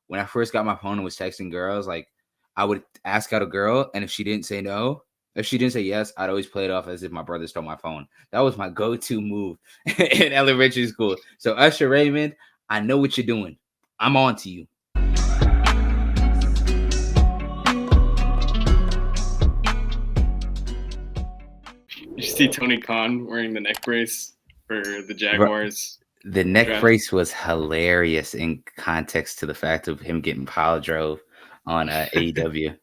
when I first got my phone and was texting girls, like I would ask out a girl, and if she didn't say no, if she didn't say yes, I'd always play it off as if my brother stole my phone. That was my go-to move in elementary school. So Usher Raymond, I know what you're doing. I'm on to you. You see Tony Khan wearing the neck brace for the Jaguars. The neck brace was hilarious in context to the fact of him getting pile drove on AEW.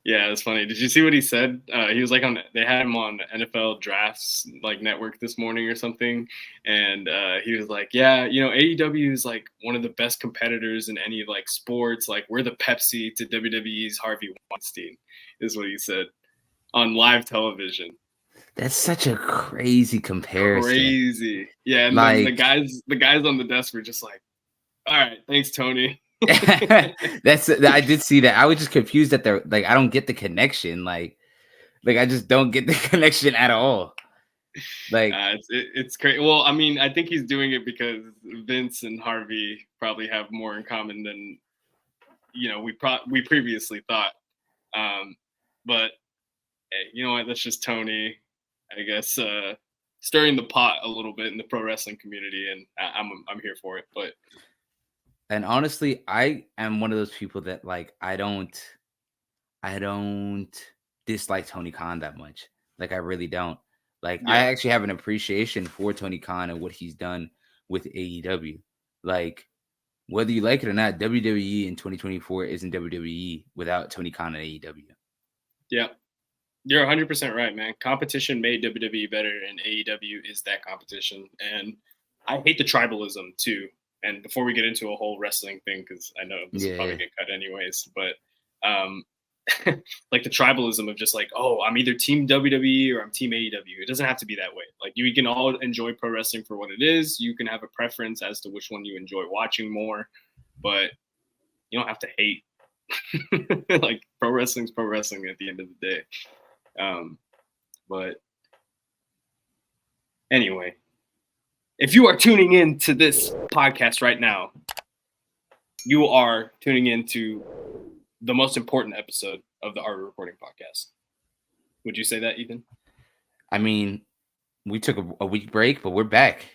Yeah, it's funny. Did you see what he said? He was like they had him on NFL Drafts like network this morning or something, and he was like, "Yeah, AEW is like one of the best competitors in any like sports. Like we're the Pepsi to WWE's Harvey Weinstein," is what he said on live television. That's such a crazy comparison. Crazy, yeah. And like, then the guys on the desk were just like, "All right, thanks, Tony." I did see that. I was just confused that they're like, I don't get the connection. Like I just don't get the connection at all. Like it's crazy. Well, I mean, I think he's doing it because Vince and Harvey probably have more in common than we previously thought. But hey, you know what? That's just Tony, I guess, stirring the pot a little bit in the pro wrestling community, and I'm here for it. But. And honestly, I am one of those people that like I don't dislike Tony Khan that much. Like I really don't. Like I actually have an appreciation for Tony Khan and what he's done with AEW. Like whether you like it or not, WWE in 2024 isn't WWE without Tony Khan and AEW. Yeah. You're 100% right, man. Competition made WWE better, and AEW is that competition. And I hate the tribalism too. And before we get into a whole wrestling thing, because I know this will probably get cut anyways, but like the tribalism of just like, oh, I'm either team WWE or I'm team AEW. It doesn't have to be that way. Like you can all enjoy pro wrestling for what it is. You can have a preference as to which one you enjoy watching more, but you don't have to hate. Like pro wrestling's pro wrestling at the end of the day. But anyway. If you are tuning in to this podcast right now, you are tuning into the most important episode of the Art of Recording podcast. Would you say that, Ethan? I mean, we took a week break, but we're back.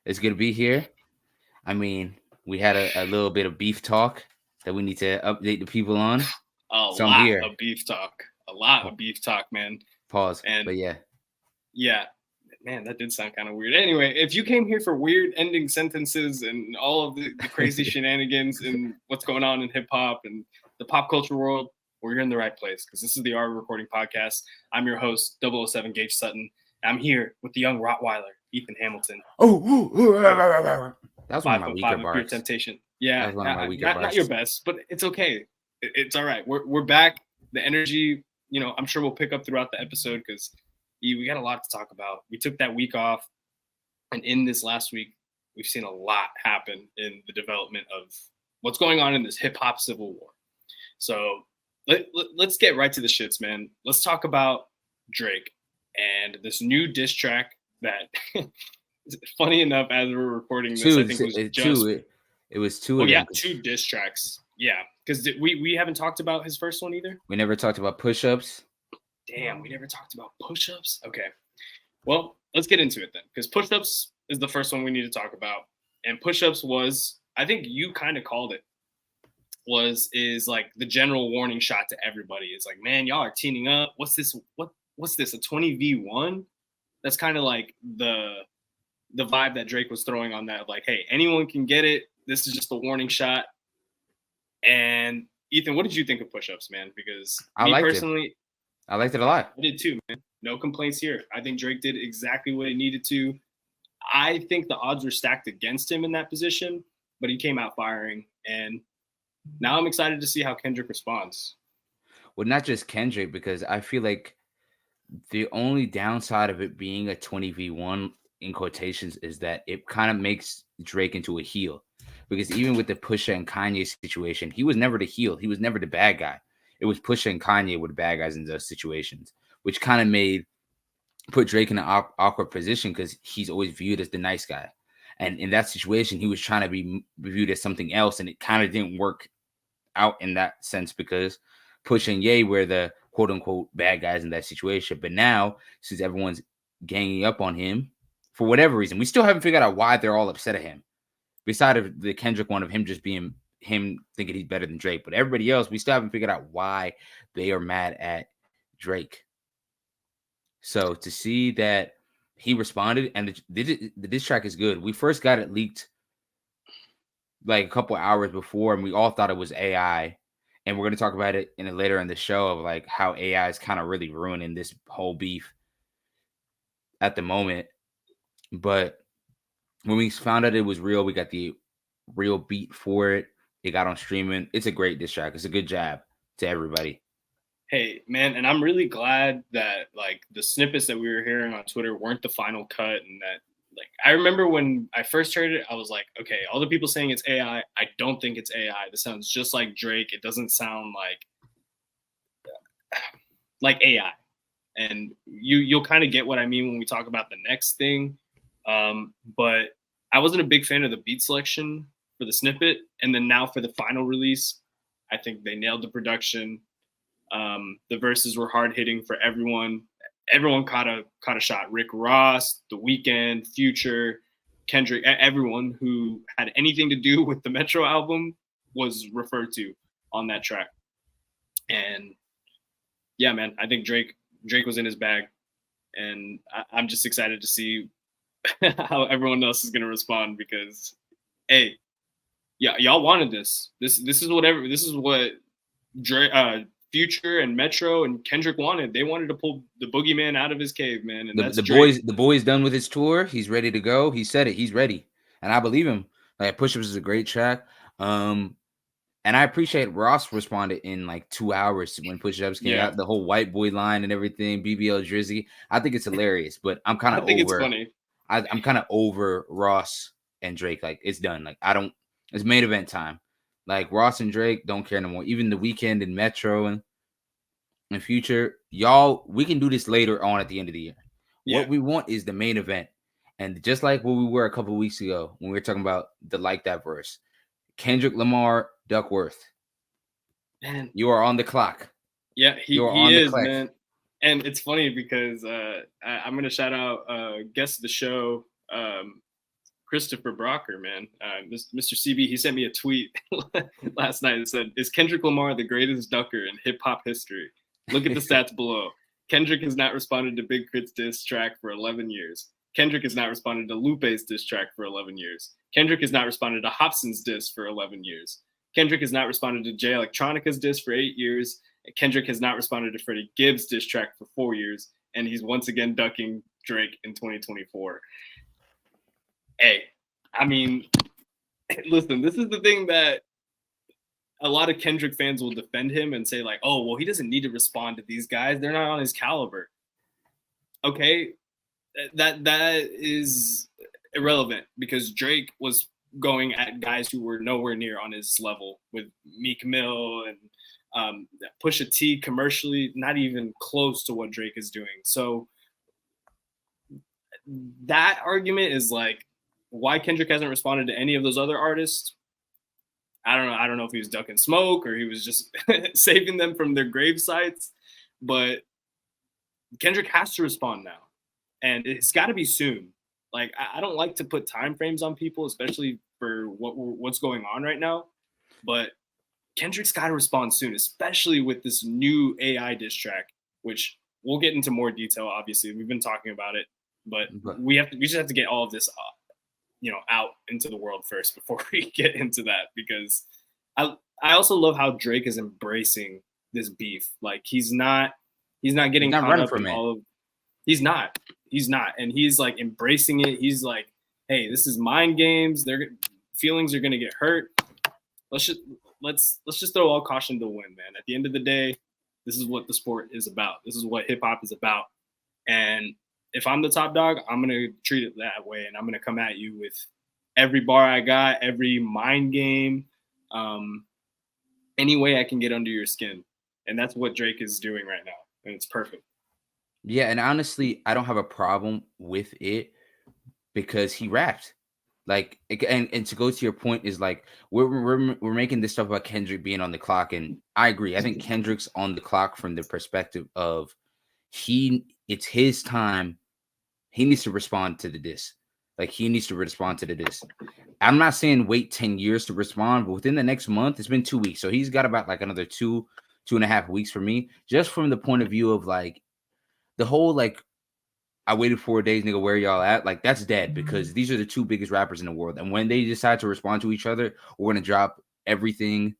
It's good to be here. I mean, we had a little bit of beef talk that we need to update the people on. A lot of beef talk, man. Pause. But yeah. Yeah. Man, that did sound kind of weird. Anyway, if you came here for weird ending sentences and all of the crazy shenanigans and what's going on in hip hop and the pop culture world, well, you're in the right place because this is the Art of Recording podcast. I'm your host, 007 Gage Sutton. I'm here with the young Rottweiler, Ethan Hamilton. That was one of my weaker bars. Pure Temptation. Yeah, not your best, but it's okay. It's all right. We're back. The energy, I'm sure we'll pick up throughout the episode because we got a lot to talk about. We took that week off, and in this last week, we've seen a lot happen in the development of what's going on in this hip-hop civil war. So let's get right to the shits, man. Let's talk about Drake and this new diss track that, funny enough, as we're recording this, I think it was two. Oh, yeah, 2 diss tracks. Yeah, because we haven't talked about his first one either. We never talked about push-ups. Damn, we never talked about push-ups. Okay, well, let's get into it then, because push-ups is the first one we need to talk about. And push-ups was, I think you kind of called it, is like the general warning shot to everybody. It's like, man, y'all are teaming up. What's this? What's this? A 20v1? That's kind of like the vibe that Drake was throwing on that. Like, hey, anyone can get it. This is just a warning shot. And Ethan, what did you think of push-ups, man? Because I liked it a lot. I did too, man. No complaints here. I think Drake did exactly what he needed to. I think the odds were stacked against him in that position, but he came out firing. And now I'm excited to see how Kendrick responds. Well, not just Kendrick, because I feel like the only downside of it being a 20v1 in quotations is that it kind of makes Drake into a heel. Because even with the Pusha and Kanye situation, he was never the heel. He was never the bad guy. It was Pusha and Kanye were the bad guys in those situations, which kind of put Drake in an awkward position because he's always viewed as the nice guy. And in that situation, he was trying to be viewed as something else, and it kind of didn't work out in that sense because Push and Ye were the quote unquote bad guys in that situation. But now, since everyone's ganging up on him for whatever reason, we still haven't figured out why they're all upset at him. Beside of the Kendrick one of him just being him thinking he's better than Drake, but everybody else, we still haven't figured out why they are mad at Drake. So to see that he responded and the diss track is good. We first got it leaked like a couple hours before, and we all thought it was AI. And we're going to talk about it later in the show of like how AI is kind of really ruining this whole beef at the moment. But when we found out it was real, we got the real beat for it. It got on streaming. It's a great diss track. It's a good jab to everybody. Hey, man, and I'm really glad that like the snippets that we were hearing on Twitter weren't the final cut, and that like I remember when I first heard it, I was like, okay, all the people saying it's AI, I don't think it's AI. This sounds just like Drake. It doesn't sound like AI. And you'll kind of get what I mean when we talk about the next thing. But I wasn't a big fan of the beat selection for the snippet, and then now for the final release, I think they nailed the production. The verses were hard hitting for everyone. Everyone caught a shot. Rick Ross, The Weeknd, Future, Kendrick, everyone who had anything to do with the Metro album was referred to on that track. And yeah, man, I think Drake was in his bag, and I'm just excited to see how everyone else is gonna respond because, hey, yeah, y'all wanted this. This is what Drake, Future and Metro and Kendrick wanted. They wanted to pull the boogeyman out of his cave, man. And that's the boy's done with his tour. He's ready to go. He said it. He's ready, and I believe him. Like Push Ups is a great track. And I appreciate Ross responded in like 2 hours when Push Ups came out. The whole white boy line and everything. BBL Drizzy. I think it's hilarious, but I'm kind of over. It's funny. I'm kind of over Ross and Drake. Like it's done. Like I don't. It's main event time. Like Ross and Drake don't care no more. Even The Weeknd and Metro and Future, y'all, we can do this later on at the end of the year. Yeah. What we want is the main event. And just like what we were a couple of weeks ago when we were talking about the Like That verse, Kendrick Lamar, Duckworth. Man, you are on the clock. Yeah, he is, man. And it's funny because I'm going to shout out guest of the show, Christopher Brocker, man. Mr. CB, he sent me a tweet last night that said, "Is Kendrick Lamar the greatest ducker in hip-hop history? Look at the stats below. Kendrick has not responded to Big Crit's diss track for 11 years. Kendrick has not responded to Lupe's diss track for 11 years. Kendrick has not responded to Hobson's diss for 11 years. Kendrick has not responded to Jay Electronica's diss for 8 years. Kendrick has not responded to Freddie Gibbs' diss track for 4 years. And he's once again ducking Drake in 2024. Hey, I mean, listen, this is the thing that a lot of Kendrick fans will defend him and say like, oh, well, he doesn't need to respond to these guys. They're not on his caliber. Okay, that is irrelevant because Drake was going at guys who were nowhere near on his level with Meek Mill and Pusha T commercially, not even close to what Drake is doing. So that argument is like, why Kendrick hasn't responded to any of those other artists? I don't know if he was ducking smoke or he was just saving them from their grave sites, but Kendrick has to respond now. And it's got to be soon. Like, I don't like to put time frames on people, especially for what's going on right now. But Kendrick's got to respond soon, especially with this new AI diss track, which we'll get into more detail. Obviously, we've been talking about it, but we just have to get all of this out into the world first before we get into that, because I also love how Drake is embracing this beef. Like he's not getting caught up in all of. He's not, and he's like embracing it. He's like, hey, this is mind games. Feelings are gonna get hurt. Let's just throw all caution to the wind, man. At the end of the day, this is what the sport is about. This is what hip hop is about. And if I'm the top dog, I'm going to treat it that way. And I'm going to come at you with every bar I got, every mind game, any way I can get under your skin. And that's what Drake is doing right now. And it's perfect. Yeah. And honestly, I don't have a problem with it because he rapped. Like, and to go to your point is like we're making this stuff about Kendrick being on the clock, and I agree. I think Kendrick's on the clock from the perspective of it's his time. He needs to respond to the diss. Like, he needs to respond to the diss. I'm not saying wait 10 years to respond, but within the next month, it's been 2 weeks, so he's got about like another 2.5 weeks for me, just from the point of view of like the whole like I waited 4 days, nigga. Where y'all at? Like, that's dead because these are the two biggest rappers in the world. And when they decide to respond to each other, we're going to drop everything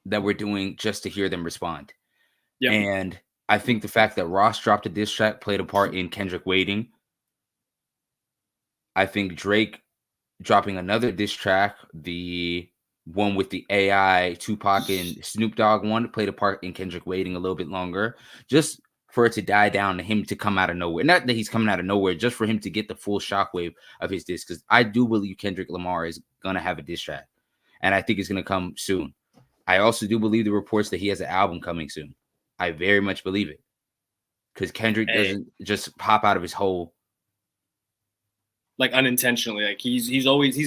that we're doing just to hear them respond. Yep. And I think the fact that Ross dropped a diss track played a part in Kendrick waiting. I think Drake dropping another diss track, the one with the AI, Tupac and Snoop Dogg one, played a part in Kendrick waiting a little bit longer. Just for it to die down and him to come out of nowhere. Not that he's coming out of nowhere, just for him to get the full shockwave of his diss. Because I do believe Kendrick Lamar is going to have a diss track. And I think it's going to come soon. I also do believe the reports that he has an album coming soon. I very much believe it. Because Kendrick doesn't just pop out of his hole. Like, unintentionally. Like, he's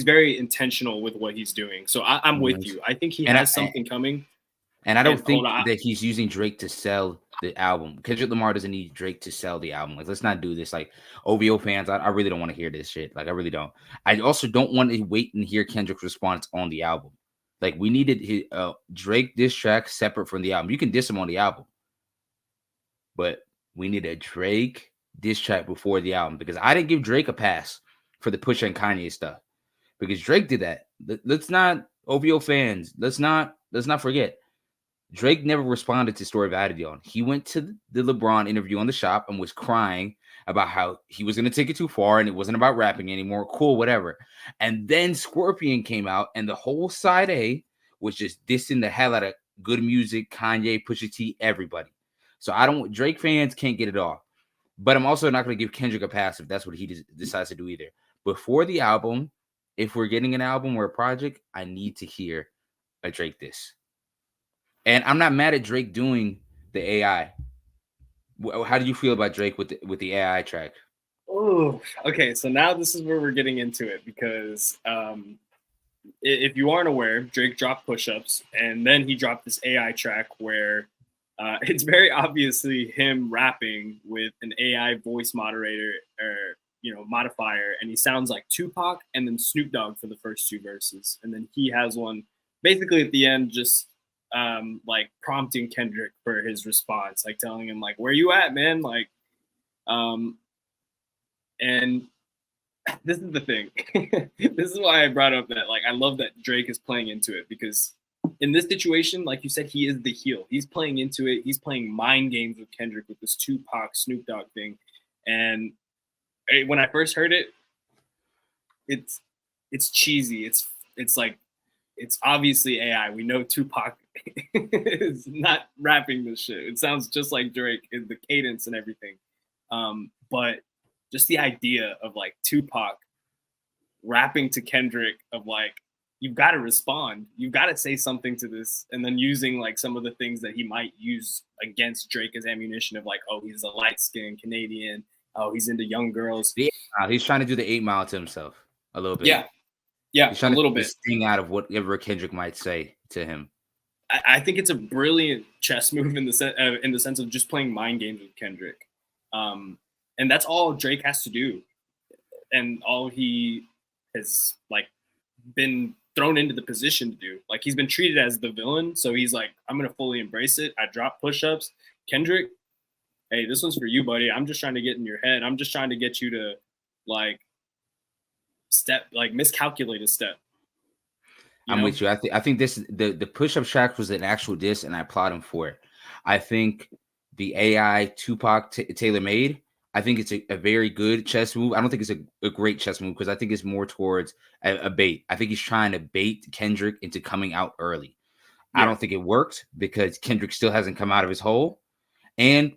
very intentional with what he's doing. So I'm with you. I think he has something coming. And I don't think that he's using Drake to sell the album. Kendrick Lamar doesn't need Drake to sell the album. Like, let's not do this. Like, OVO fans, I really don't want to hear this shit. Like, I really don't. I also don't want to wait and hear Kendrick's response on the album. Like, we needed Drake diss track separate from the album. You can diss him on the album, but we need a Drake diss track before the album, because I didn't give Drake a pass for the Pusha and Kanye stuff, because Drake did that. Let's not, OVO fans, let's not forget. Drake never responded to Story of Adidon. He went to the LeBron interview on The Shop and was crying about how he was going to take it too far and it wasn't about rapping anymore. Cool, whatever. And then Scorpion came out and the whole side A was just dissing the hell out of Good Music, Kanye, Pusha T, everybody. So Drake fans can't get it off. But I'm also not going to give Kendrick a pass if that's what he decides to do either. Before the album, if we're getting an album or a project, I need to hear a Drake diss. And I'm not mad at Drake doing the AI. How do you feel about Drake with the AI track? Oh, okay. So now this is where we're getting into it, because if you aren't aware, Drake dropped Push-Ups, and then he dropped this AI track where it's very obviously him rapping with an AI voice moderator or modifier, and he sounds like Tupac and then Snoop Dogg for the first two verses, and then he has one basically at the end just like prompting Kendrick for his response, like telling him like, where you at, man? Like, and this is the thing. This is why I brought up that, like, I love that Drake is playing into it, because in this situation, like you said, he is the heel. He's playing into it. He's playing mind games with Kendrick with this Tupac Snoop Dogg thing. And when I first heard it, it's cheesy. It's like, it's obviously AI. We know Tupac is not rapping this shit. It sounds just like Drake in the cadence and everything. But just the idea of like Tupac rapping to Kendrick of like, you've got to respond. You've got to say something to this. And then using like some of the things that he might use against Drake as ammunition of like, oh, he's a light-skinned Canadian. Oh, he's into young girls. He's trying to do the 8 Mile to himself a little bit. Yeah, he's trying a little bit. Sting out of whatever Kendrick might say to him. I think it's a brilliant chess move in the sense of just playing mind games with Kendrick. And that's all Drake has to do. And all he has like been thrown into the position to do. Like, he's been treated as the villain. So he's like, I'm going to fully embrace it. I drop Push-Ups. Kendrick, hey, this one's for you, buddy. I'm just trying to get in your head. I'm just trying to get you to like miscalculate a step. I'm with you. I think this the Push-Up track was an actual diss, and I applaud him for it. I think the AI Tupac tailor made. I think it's a very good chess move. I don't think it's a great chess move, because I think it's more towards a bait. I think he's trying to bait Kendrick into coming out early. Yeah. I don't think it worked, because Kendrick still hasn't come out of his hole, and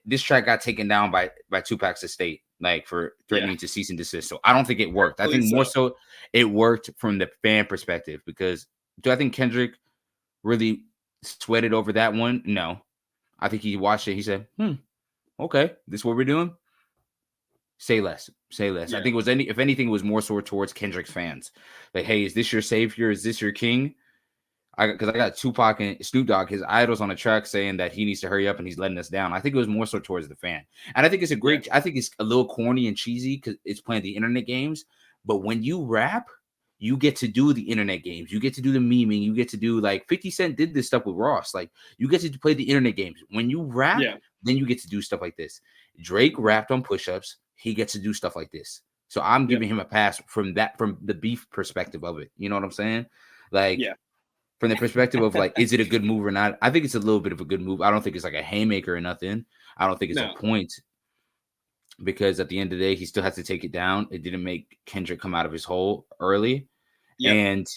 this track got taken down by Tupac's estate, like for threatening to cease and desist. So I don't think it worked. I think more so it worked from the fan perspective, because do I think Kendrick really sweated over that one? No. I think he watched it. He said, okay, this is what we're doing. Say less. Say less. Yeah. I think it was if anything, it was more so towards Kendrick's fans. Like, hey, is this your savior? Is this your king? Because I got Tupac and Snoop Dogg, his idols, on the track saying that he needs to hurry up and he's letting us down. I think it was more so towards the fan. And I think it's a great, I think it's a little corny and cheesy because it's playing the internet games. But when you rap, you get to do the internet games. You get to do the memeing. You get to do, like, 50 Cent did this stuff with Ross. Like, you get to play the internet games. When you rap, then you get to do stuff like this. Drake rapped on push-ups. He gets to do stuff like this. So I'm giving him a pass from the beef perspective of it. You know what I'm saying? Like, from the perspective of, like, is it a good move or not? I think it's a little bit of a good move. I don't think it's like a haymaker or nothing. I don't think it's a point, because at the end of the day, he still has to take it down. It didn't make Kendrick come out of his hole early. And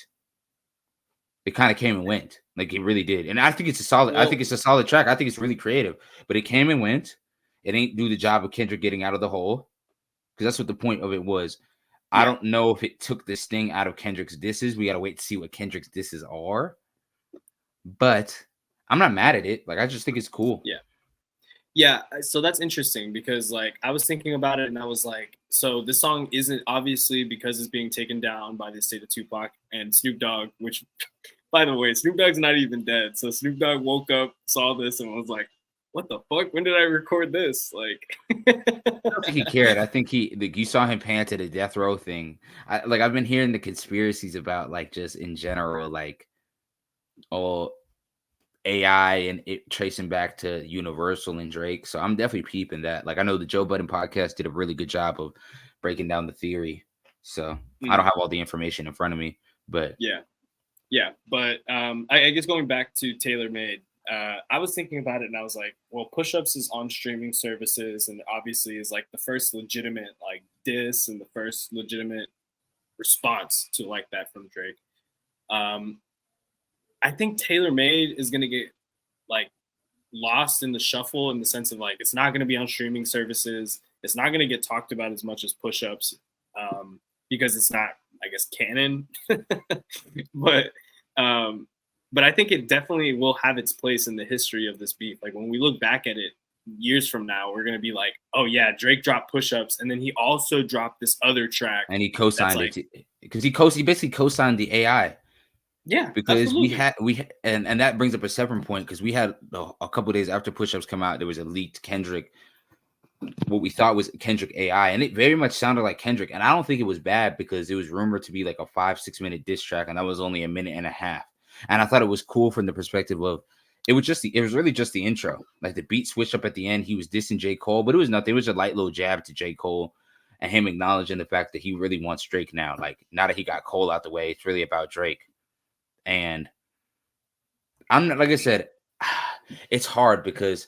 it kind of came and went. Like, it really did. And I think it's a solid, I think it's a solid track. I think it's really creative, but it came and went. It ain't do the job of Kendrick getting out of the hole, because that's what the point of it was. I don't know if it took this thing out of Kendrick's disses. We got to wait to see what Kendrick's disses are. But I'm not mad at it. Like, I just think it's cool. Yeah. So that's interesting because, like, I was thinking about it and I was like, so this song isn't obviously, because it's being taken down by the estate of Tupac and Snoop Dogg, which, by the way, Snoop Dogg's not even dead. So Snoop Dogg woke up, saw this, and was like, what the fuck? When did I record this? Like, I don't think he cared. I think you saw him pant at a death row thing. I've been hearing the conspiracies about, like, just in general, like, AI and it tracing back to Universal and Drake. So I'm definitely peeping that. Like, I know the Joe Budden podcast did a really good job of breaking down the theory. So I don't have all the information in front of me, but yeah. But I guess going back to Tailor Made, I was thinking about it and I was like, well, Push-Ups is on streaming services and obviously is like the first legitimate, like, diss and the first legitimate response to, like, that from Drake. I think Tailor Made is going to get, like, lost in the shuffle in the sense of, like, it's not going to be on streaming services. It's not going to get talked about as much as Push-Ups because it's not, I guess, canon. But I think it definitely will have its place in the history of this beef. Like, when we look back at it years from now, we're going to be like, oh yeah, Drake dropped Push-Ups. And then he also dropped this other track. And he co-signed it because he basically co-signed the AI. Yeah, because absolutely. And that brings up a separate point, because we had a couple of days after Push-Ups come out, there was a leaked Kendrick, what we thought was Kendrick AI, and it very much sounded like Kendrick. And I don't think it was bad because it was rumored to be like a 5-6 minute diss track, and that was only a minute and a half. And I thought it was cool from the perspective of it was really just the intro. Like, the beat switched up at the end. He was dissing J. Cole, but it was nothing. It was a light little jab to J. Cole and him acknowledging the fact that he really wants Drake now. Like, now that he got Cole out the way, it's really about Drake. And I'm not, like I said, it's hard because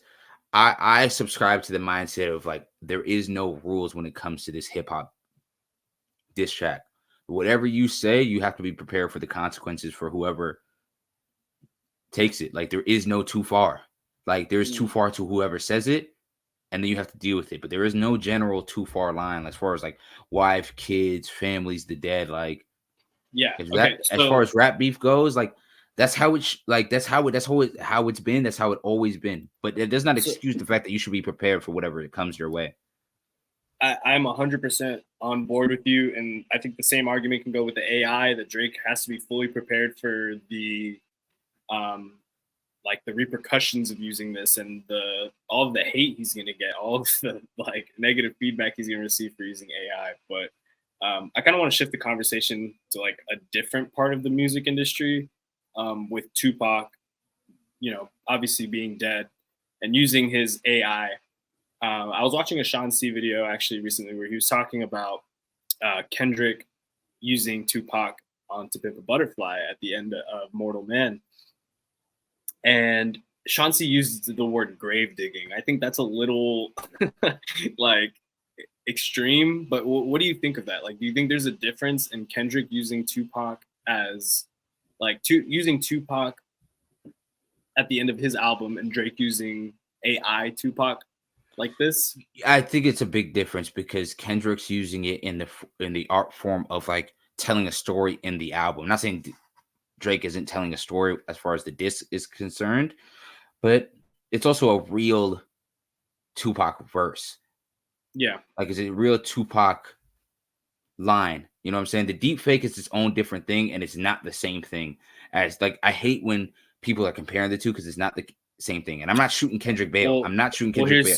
I subscribe to the mindset of, like, there is no rules when it comes to this hip hop diss track. Whatever you say, you have to be prepared for the consequences for whoever takes it. Like, there is no too far. Like, there's too far to whoever says it, and then you have to deal with it. But there is no general too far line as far as, like, wife, kids, families, the dead. Like, okay, as far as rap beef goes, like, that's how it's been. That's how it always been. But it does not excuse the fact that you should be prepared for whatever comes your way. I'm 100% on board with you, and I think the same argument can go with the AI, that Drake has to be fully prepared for the, like, the repercussions of using this and all of the hate he's gonna get, all of the, like, negative feedback he's gonna receive for using AI. But I kind of want to shift the conversation to, like, a different part of the music industry, with Tupac, obviously being dead and using his AI. I was watching a Sean C video actually recently where he was talking about Kendrick using Tupac on To Pimp a Butterfly at the end of Mortal Man. And Sean C used the word grave digging. I think that's a little like extreme, but what do you think of that? Like, do you think there's a difference in Kendrick using Tupac as, like, using Tupac at the end of his album and Drake using AI Tupac like this? I think it's a big difference because Kendrick's using it in the art form of, like, telling a story in the album. I'm not saying Drake isn't telling a story as far as the diss is concerned, but it's also a real Tupac verse. Yeah. Like, is it real Tupac line? You know what I'm saying? The deep fake is its own different thing, and it's not the same thing as, like, I hate when people are comparing the two because it's not the same thing. And I'm not shooting Kendrick Bale. I'm not shooting Kendrick Bale.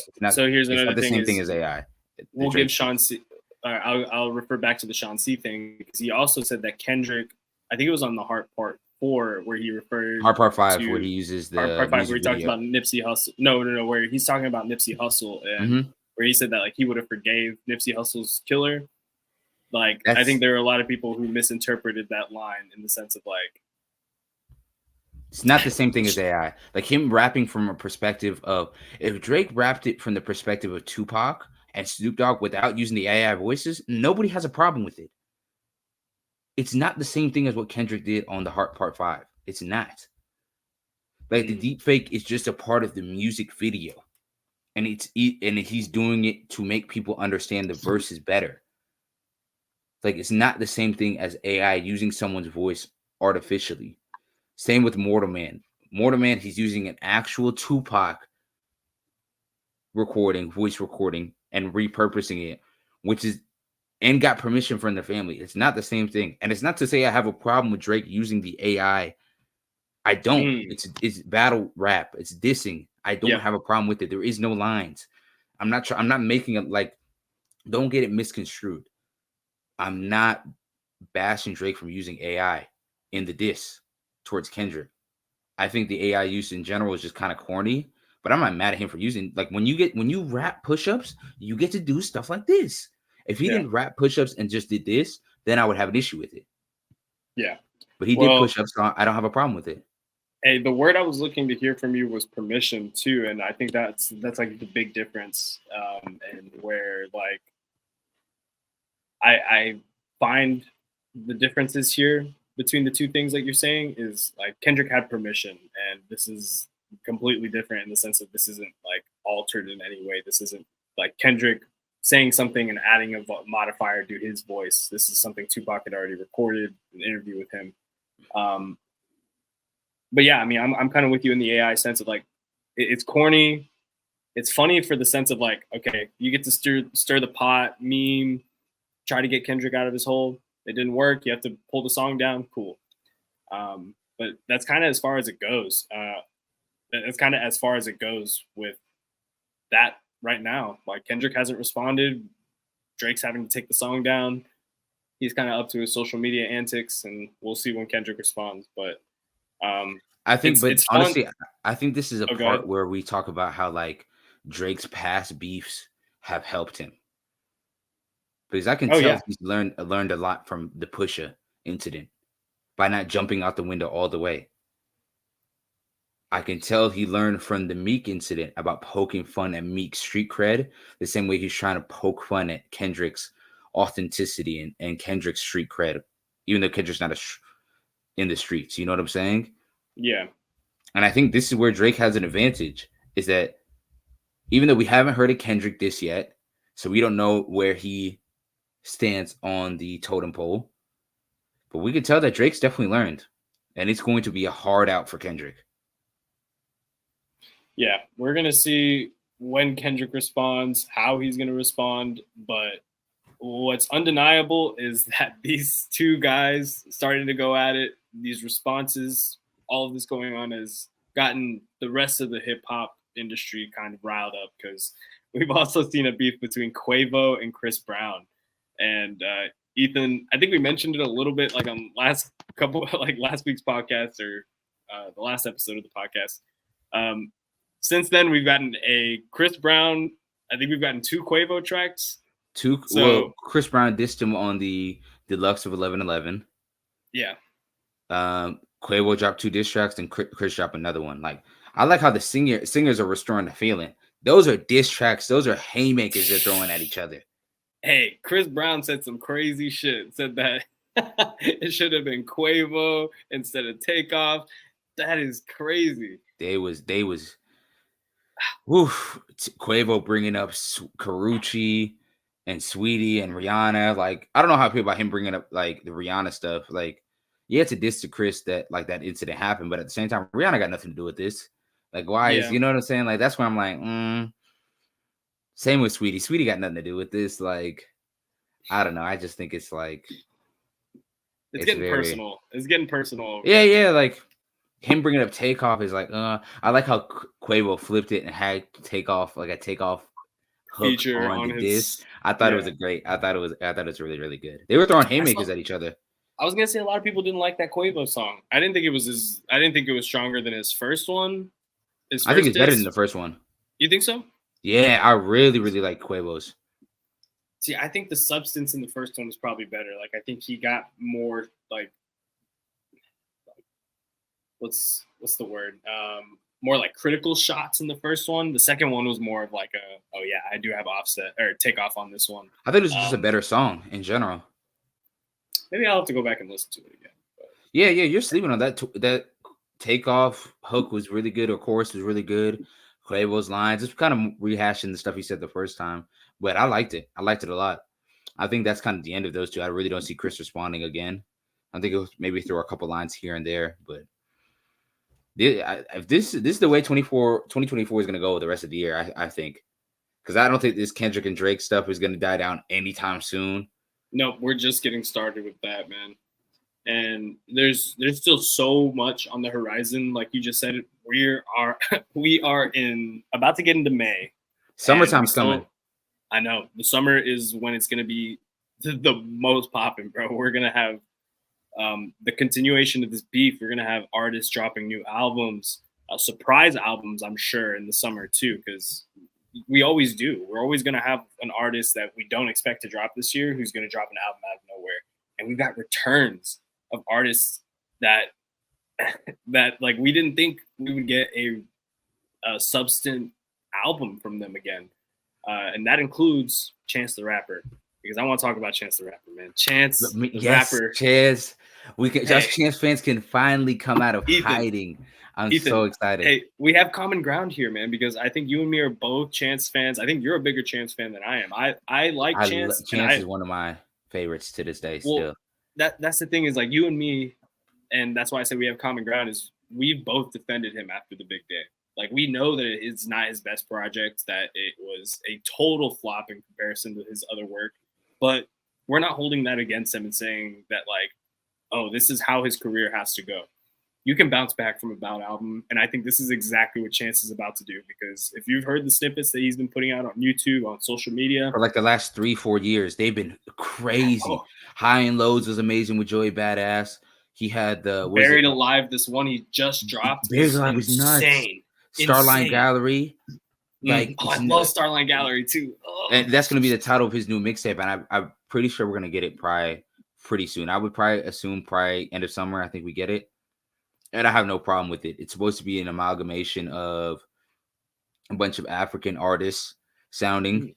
Here's It's another not the thing same thing as AI. We'll give Sean C. I'll refer back to the Sean C thing because he also said that Kendrick, I think it was on the Heart Part 4 where he referred Part 5 where he uses the Part 5 where he talks about Nipsey Hussle. No, where he's talking about Nipsey Hussle and where he said that like he would have forgave Nipsey Hussle's killer. Like I think there are a lot of people who misinterpreted that line in the sense of like it's not the same thing as AI. Like him rapping from a perspective of if Drake rapped it from the perspective of Tupac and Snoop Dogg without using the AI voices, nobody has a problem with it. It's not the same thing as what Kendrick did on the Heart Part 5. It's not. Like the deep fake is just a part of the music video. And he's doing it to make people understand the verses better. Like it's not the same thing as AI using someone's voice artificially. Same with Mortal Man. Mortal Man, he's using an actual Tupac voice recording, and repurposing it, which is and got permission from the family. It's not the same thing. And it's not to say I have a problem with Drake using the AI. I don't. It's battle rap. It's dissing. I don't have a problem with it. There is no lines. I'm not making it like, don't get it misconstrued. I'm not bashing Drake from using AI in the diss towards Kendrick. I think the AI use in general is just kind of corny, but I'm not mad at him for using, like, when you rap push-ups, you get to do stuff like this. If he didn't rap push-ups and just did this, then I would have an issue with it. Yeah. But he did push-ups, so I don't have a problem with it. Hey, the word I was looking to hear from you was permission too, and I think that's like the big difference, and where like I find the differences here between the two things that you're saying is like Kendrick had permission, and this is completely different in the sense that this isn't like altered in any way. This isn't like Kendrick saying something and adding a modifier to his voice. This is something Tupac had already recorded, an interview with him. But yeah, I mean, I'm kind of with you in the AI sense of like, it's corny. It's funny for the sense of like, okay, you get to stir the pot, meme, try to get Kendrick out of his hole. It didn't work. You have to pull the song down. Cool. But that's kind of as far as it goes. That's kind of as far as it goes with that right now. Like Kendrick hasn't responded. Drake's having to take the song down. He's kind of up to his social media antics, and we'll see when Kendrick responds. But I think, but honestly, I think this is a part where we talk about how like Drake's past beefs have helped him, because I can tell he's learned a lot from the Pusha incident by not jumping out the window all the way. I can tell he learned from the Meek incident about poking fun at Meek's street cred, the same way he's trying to poke fun at Kendrick's authenticity and Kendrick's street cred, even though Kendrick's not in the streets. You know what I'm saying? Yeah. And I think this is where Drake has an advantage, is that even though we haven't heard of Kendrick this yet, so we don't know where he stands on the totem pole, but we can tell that Drake's definitely learned, and it's going to be a hard out for Kendrick. Yeah, we're going to see when Kendrick responds, how he's going to respond. But what's undeniable is that these two guys starting to go at it, these responses, all of this going on has gotten the rest of the hip hop industry kind of riled up, because we've also seen a beef between Quavo and Chris Brown. And Ethan, I think we mentioned it a little bit like on last week's podcast or the last episode of the podcast. Since then, we've gotten a Chris Brown. I think we've gotten 2 Quavo tracks. Well, Chris Brown dissed him on the deluxe of 1111. Yeah. Quavo dropped 2 diss tracks, and Chris dropped another one. Like, I like how the singers are restoring the feeling. Those are diss tracks. Those are haymakers they're throwing at each other. Hey, Chris Brown said some crazy shit. Said that it should have been Quavo instead of Takeoff. That is crazy. They was. Woof. Quavo bringing up Karuchi and Sweetie and Rihanna. Like, I don't know how I feel about him bringing up like the Rihanna stuff. Like, yeah, it's a diss to Chris that like that incident happened, but at the same time, Rihanna got nothing to do with this. Like, why is, you know what I'm saying? Like, that's where I'm like, Same with Sweetie. Sweetie got nothing to do with this. Like, I don't know. I just think it's like it's getting personal. It's getting personal. Yeah. Like him bringing up Takeoff is like, I like how Quavo flipped it and had Takeoff like a Takeoff hook feature on the disc. I thought it was I thought it was really, really good. They were throwing haymakers at each other. I was gonna say a lot of people didn't like that Quavo song. I didn't think it was stronger than his first one. I think it's better than the first one. You think so? Yeah, I really, really like Quavo's. See, I think the substance in the first one was probably better. Like, I think he got more like what's the word? More like critical shots in the first one. The second one was more of like I do have Offset or Takeoff on this one. I think it was just a better song in general. Maybe I'll have to go back and listen to it again. But. Yeah, you're sleeping on that. That Takeoff hook was really good. Or chorus was really good. Quavo's lines, it's kind of rehashing the stuff he said the first time, but I liked it. I liked it a lot. I think that's kind of the end of those two. I really don't see Chris responding again. I think it was maybe throw a couple lines here and there, but if this is the way 2024 is going to go the rest of the year, I think, because I don't think this Kendrick and Drake stuff is going to die down anytime soon. No, we're just getting started with that, man. And there's still so much on the horizon. Like you just said, we are about to get into May. Summertime's coming. I know. The summer is when it's going to be the most popping, bro. We're going to have the continuation of this beef. We're going to have artists dropping new albums, surprise albums, I'm sure, in the summer too, because we always do. We're always going to have an artist that we don't expect to drop this year who's going to drop an album out of nowhere. And we've got returns of artists that like we didn't think we would get a substance album from them again. And that includes Chance the Rapper, because I want to talk about Chance the Rapper, man. Chance the Rapper. Chance. Chance fans can finally come out of hiding. I'm so excited. Hey, we have common ground here, man, because I think you and me are both Chance fans. I think you're a bigger Chance fan than I am. I like Chance. Chance is one of my favorites to this day still. That's the thing is, like, you and me, and that's why I say we have common ground, is we've both defended him after the big day. Like, we know that it's not his best project, that it was a total flop in comparison to his other work, but we're not holding that against him and saying that, like, oh, this is how his career has to go. You can bounce back from a bad album, and I think this is exactly what Chance is about to do, because if you've heard the snippets that he's been putting out on YouTube, on social media, for like the last 3-4 years, they've been crazy. High and Lows was amazing with Joey Badass. He had the Buried Alive, this one he just dropped. Buried Alive was insane. Starline Gallery. Like, I love Starline Gallery too. And that's going to be the title of his new mixtape, and I'm pretty sure we're going to get it pretty soon. I would assume end of summer. I think we get it. And I have no problem with it. It's supposed to be an amalgamation of a bunch of African artists sounding.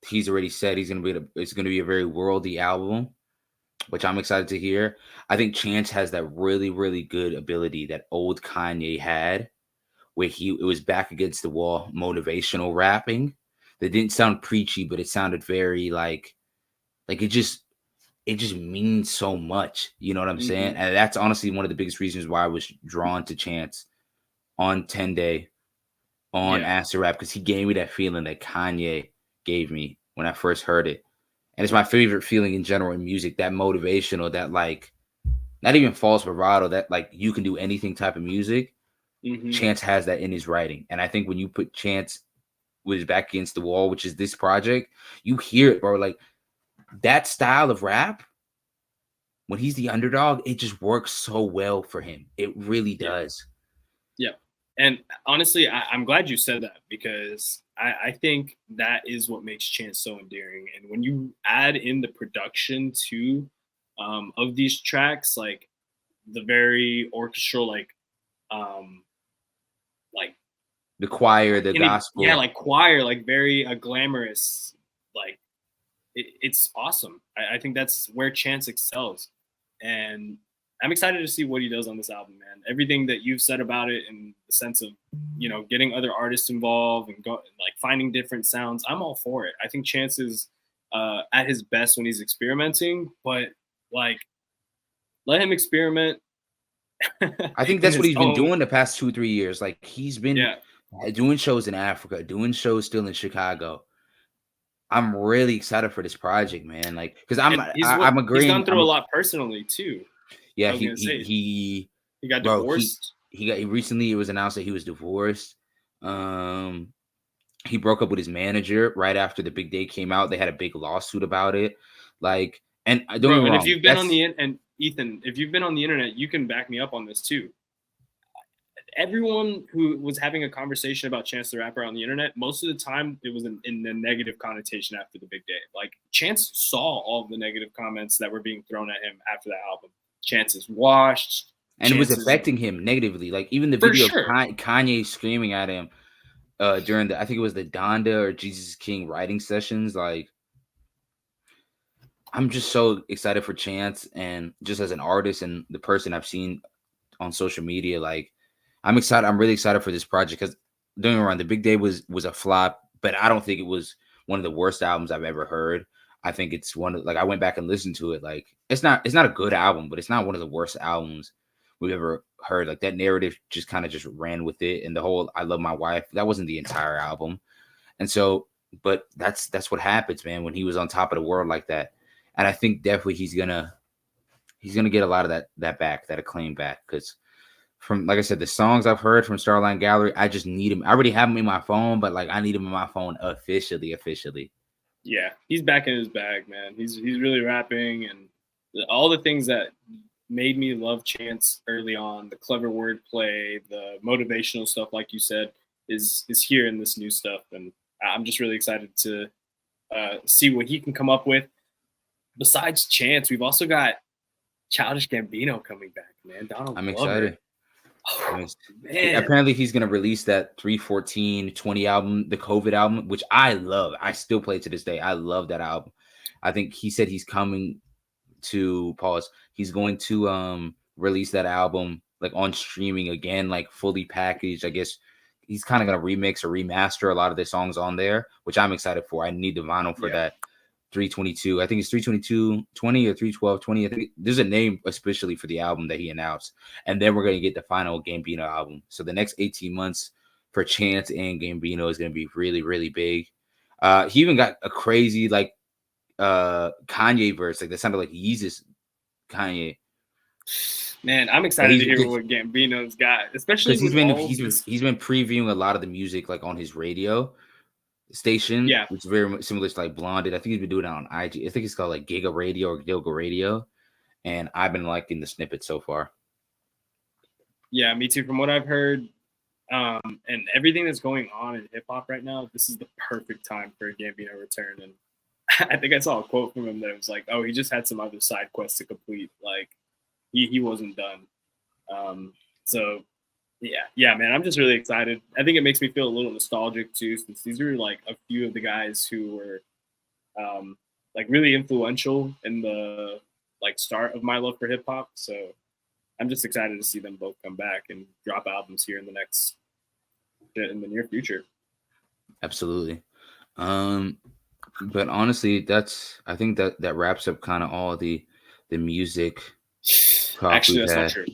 He's already said it's going to be a very worldy album, which I'm excited to hear. I think Chance has that really, really good ability that old Kanye had, where it was back against the wall, motivational rapping that didn't sound preachy, but it sounded very like it just means so much. You know what I'm saying? And that's honestly one of the biggest reasons why I was drawn to Chance on 10 Day, on Acid Rap, because he gave me that feeling that Kanye gave me when I first heard it. And it's my favorite feeling in general in music, that motivational, that like, not even false bravado, that like you can do anything type of music. Chance has that in his writing. And I think when you put Chance with his back against the wall, which is this project, you hear it, bro. Like, that style of rap, when he's the underdog, it just works so well for him. It really does. Yeah. And honestly, I'm glad you said that, because I think that is what makes Chance so endearing. And when you add in the production too of these tracks, like the very orchestral, like the choir, the gospel. Yeah, like choir, like very glamorous, like it's awesome. I think that's where Chance excels. And I'm excited to see what he does on this album, man. Everything that you've said about it, in the sense of, you know, getting other artists involved and like finding different sounds, I'm all for it. I think Chance is at his best when he's experimenting, but like, let him experiment. I think that's what he's been doing the past 2-3 years. Like, he's been doing shows in Africa, doing shows still in Chicago. I'm really excited for this project, man. Like, because I'm agreeing. He's gone through a lot personally too. Yeah, he got divorced. He recently, it was announced that he was divorced. He broke up with his manager right after the big day came out. They had a big lawsuit about it. Like, and don't get me wrong. If you've been on the Ethan, if you've been on the internet, you can back me up on this too. Everyone who was having a conversation about Chance the Rapper on the internet, most of the time it was in a negative connotation after the big day. Like, Chance saw all of the negative comments that were being thrown at him after the album. Chance is washed. And it was affecting him negatively. Like, even the video of Kanye screaming at him during I think it was the Donda or Jesus King writing sessions. Like, I'm just so excited for Chance, and just as an artist and the person I've seen on social media, like, I'm excited. I'm really excited for this project because, don't get me wrong, the big day was a flop, but I don't think it was one of the worst albums I've ever heard. I think it's one of, like, I went back and listened to it. Like, it's not a good album, but it's not one of the worst albums we've ever heard. Like, that narrative just kind of just ran with it, and the whole "I Love My Wife," that wasn't the entire album. And so, but that's what happens, man, when he was on top of the world like that. And I think definitely he's gonna get a lot of that back, that acclaim back, because from, like I said, the songs I've heard from Starline Gallery, I just need him. I already have him in my phone, but like, I need him in my phone officially. Yeah, he's back in his bag, man. He's really rapping, and all the things that made me love Chance early on, the clever wordplay, the motivational stuff, like you said, is here in this new stuff, and I'm just really excited to see what he can come up with. Besides Chance, we've also got Childish Gambino coming back, man. Donald I'm Glover. excited. Oh, man. Apparently he's gonna release that 314-20 album, the COVID album, which I love. I still play it to this day. I love that album. I think he said he's coming to He's going to release that album like on streaming again, like fully packaged. I guess he's kind of gonna remix or remaster a lot of the songs on there, which I'm excited for. I need the vinyl for that. 322. I think it's 322-20 or 312-20. I think there's a name especially for the album that he announced. And then we're going to get the final Gambino album. So the next 18 months for Chance and Gambino is going to be really, really big. He even got a crazy like Kanye verse, like that sounded like Yeezus Kanye. Man, I'm excited to hear what Gambino's got, especially because he's been previewing a lot of the music like on his radio station, which is very similar to like Blonded. I think he's been doing it on IG. I think it's called like Giga Radio or Gilga Radio, and I've been liking the snippets so far. Yeah, me too. From what I've heard, and everything that's going on in hip hop right now, this is the perfect time for a Gambino return. And I think I saw a quote from him that was like, "Oh, he just had some other side quests to complete. Like, he wasn't done." So. Yeah, man, I'm just really excited. I think it makes me feel a little nostalgic too, since these are like a few of the guys who were like really influential in the like start of my love for hip hop. So I'm just excited to see them both come back and drop albums here in the near future. Absolutely. But honestly, I think that wraps up kind of all the music. Actually, that's not true.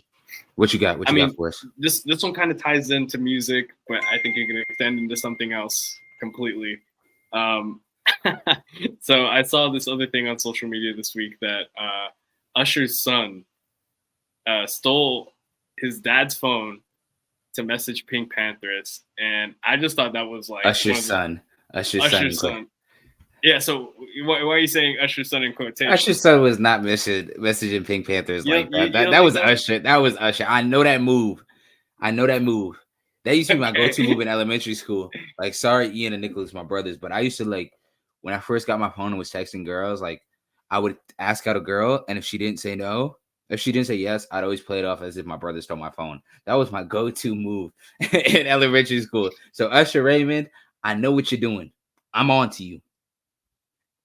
What you got? What you got for us? This one kind of ties into music, but I think it can extend into something else completely. So I saw this other thing on social media this week that Usher's son stole his dad's phone to message Pink Pantheress, and I just thought that was like Usher's son. Yeah, so why are you saying Usher's son in quotation? Usher's son was not messaging Pink Panthers like that. That was Usher. That was Usher. I know that move. That used to be my go-to move in elementary school. Like, sorry, Ian and Nicholas, my brothers, but I used to, like, when I first got my phone and was texting girls, like, I would ask out a girl, and if she didn't say no, if she didn't say yes, I'd always play it off as if my brother stole my phone. That was my go-to move in elementary school. So Usher Raymond, I know what you're doing. I'm on to you.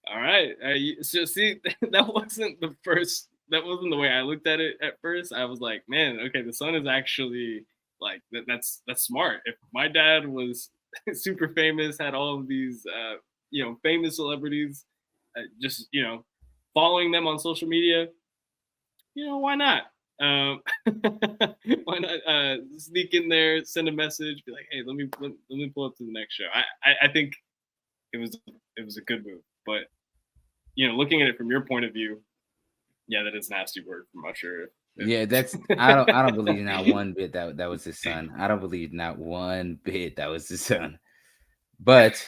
All right. So see, that wasn't the way I looked at it at first. I was like, man, okay, the son is actually like that's smart. If my dad was super famous, had all of these famous celebrities, just following them on social media, why not? Why not sneak in there, send a message, be like, hey, let me pull up to the next show. I think it was it was a good move. But looking at it from your point of view, yeah, that is a nasty word from Usher. Yeah, that's I don't believe not one bit that was his son. I don't believe not one bit that was his son. But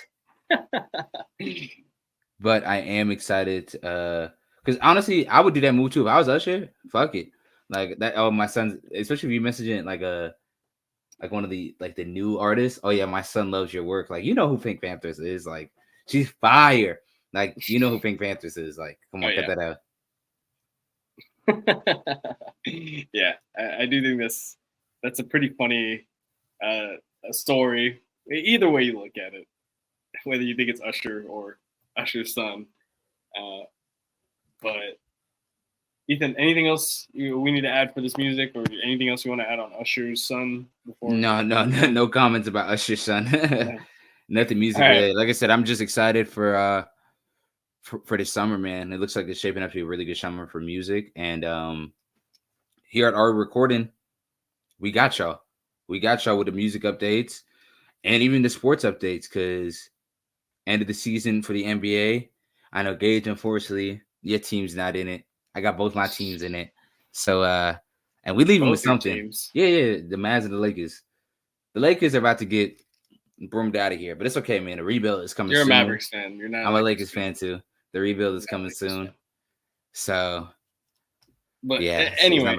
I am excited because honestly, I would do that move too if I was Usher. Fuck it, like that. Oh, my son's, especially if you message it like one of the new artists. Oh yeah, my son loves your work. Like, you know who Pink Pantheress is. Like, she's fire. Like, you know who Pink Pantheress is. Like, come on, cut that out. Yeah, I do think that's a pretty funny story. Either way you look at it, whether you think it's Usher or Usher's son. But Ethan, anything else we need to add for this music, or anything else you want to add on Usher's son? No comments about Usher's son. Yeah. Nothing music related. Like I said, I'm just excited for this summer, man. It looks like it's shaping up to be a really good summer for music. And here at our recording, we got y'all. We got y'all with the music updates and even the sports updates, because end of the season for the NBA. I know, Gage, unfortunately, your team's not in it. I got both my teams in it. So and we leave them with something. Teams. Yeah, the Mavs and the Lakers. The Lakers are about to get broomed out of here, but it's okay, man. The rebuild is coming soon. You're a Mavericks fan. You're not. I'm a Lakers fan too. The rebuild is coming soon. So, but yeah. Anyway,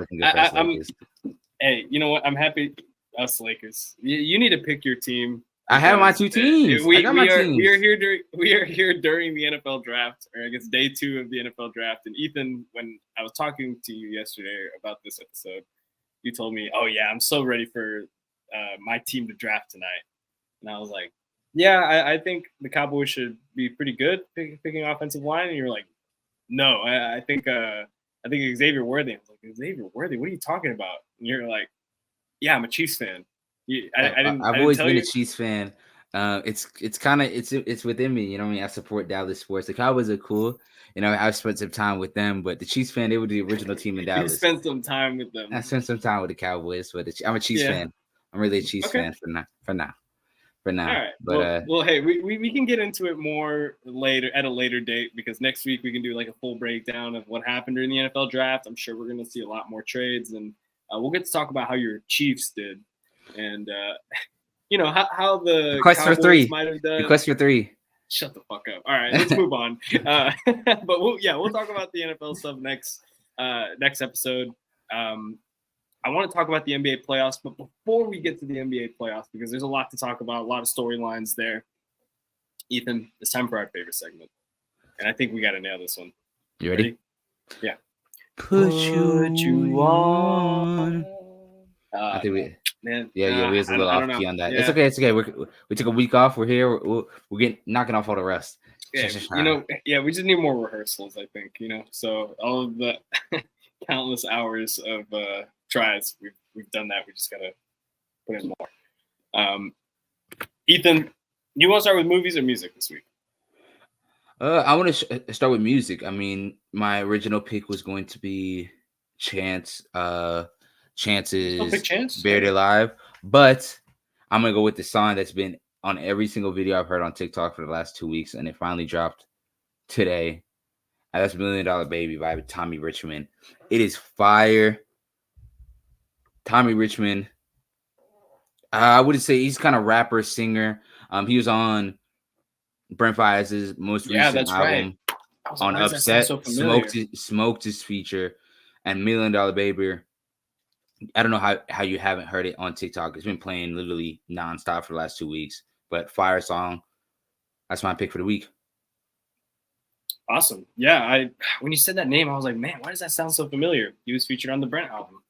hey, you know what? I'm happy. Us Lakers. You need to pick your team. I have my two teams. We are here during the NFL draft, or I guess day 2 of the NFL draft. And Ethan, when I was talking to you yesterday about this episode, you told me, "Oh yeah, I'm so ready for my team to draft tonight." And I was like, "Yeah, I think the Cowboys should be pretty good picking offensive line." And you're like, "No, I think Xavier Worthy." I was like, "Xavier Worthy? What are you talking about?" And you're like, "Yeah, I'm a Chiefs fan." I've always been a Chiefs fan. It's kind of it's within me. You know what I mean? I support Dallas sports. The Cowboys are cool. You know, I've spent some time with them, but the Chiefs fan, they were the original team in Dallas. You spent some time with them. I spent some time with the Cowboys, but I'm a Chiefs fan. I'm really a Chiefs fan for now. All right. But well, hey, we can get into it more later at a later date, because next week we can do like a full breakdown of what happened during the NFL draft. I'm sure we're going to see a lot more trades, and we'll get to talk about how your Chiefs did. And how the request for 3 might have done. Request for 3. Shut the fuck up. All right, let's move on. But we'll talk about the NFL stuff next episode. I want to talk about the NBA playoffs, but before we get to the NBA playoffs, because there's a lot to talk about, a lot of storylines there, Ethan, it's time for our favorite segment, and I think we got to nail this one. You ready? Yeah. Put you on. I think we. Man, yeah, we was a little off key on that. Yeah. It's okay. We took a week off. We're here. We're getting knocking off all the rest. Yeah, we just need more rehearsals, I think. So all of the countless hours of tries, we've done that. We just gotta put in more. Ethan, you want to start with movies or music this week? I want to start with music. I mean, my original pick was going to be Chance's Buried Alive, but I'm gonna go with the song that's been on every single video I've heard on TikTok for the last 2 weeks, and it finally dropped today. And that's $1 Million Baby by Tommy Richmond. It is fire. Tommy Richmond, I wouldn't say he's kind of rapper singer. He was on Brent Faiyaz's most recent album on Upset. So smoked his feature, and $1 Million Baby. I don't know how you haven't heard it on TikTok. It's been playing literally nonstop for the last 2 weeks. But fire song. That's my pick for the week. Awesome. Yeah, when you said that name, I was like, man, why does that sound so familiar? He was featured on the Brent album.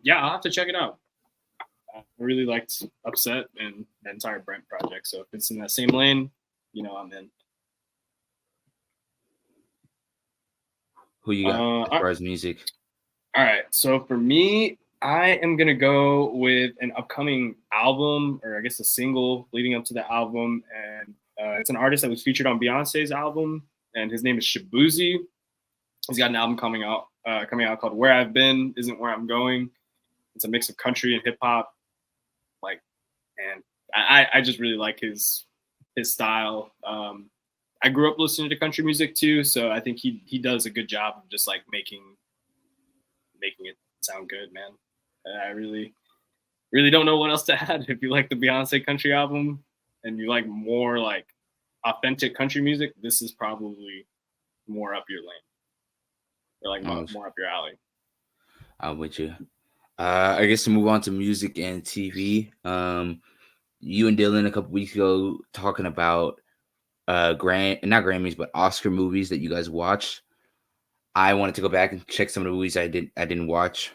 Yeah, I'll have to check it out. I really liked Upset and the entire Brent project. So if it's in that same lane, I'm in. Who you got as far as music? All right. So for me, I am going to go with an upcoming album, or I guess a single leading up to the album. And it's an artist that was featured on Beyonce's album, and his name is Shabuzi. He's got an album coming out called Where I've Been Isn't Where I'm Going. It's a mix of country and hip hop. And I just really like his style. I grew up listening to country music too, so I think he does a good job of just like making it sound good, man. I really don't know what else to add. If you like the Beyonce country album and you like more like authentic country music, this is probably more up your lane, or like more up your alley. I'm with you. I guess to move on to music and TV. You and Dylan a couple weeks ago talking about not Grammys, but Oscar movies that you guys watched. I wanted to go back and check some of the movies I didn't watch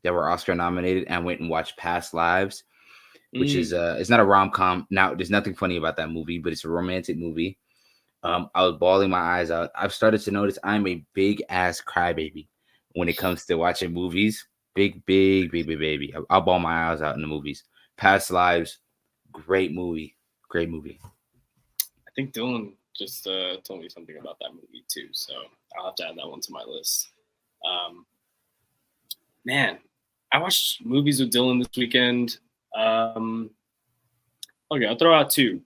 that were Oscar nominated, and I went and watched Past Lives, which is it's not a rom-com. Now, there's nothing funny about that movie, but it's a romantic movie. I was bawling my eyes out. I've started to notice I'm a big ass crybaby when it comes to watching movies. Big baby. I'll bawl my eyes out in the movies. Past Lives, great movie. I think Dylan just told me something about that movie too, so I'll have to add that one to my list. Man, I watched movies with Dylan this weekend. Okay, I'll throw out two.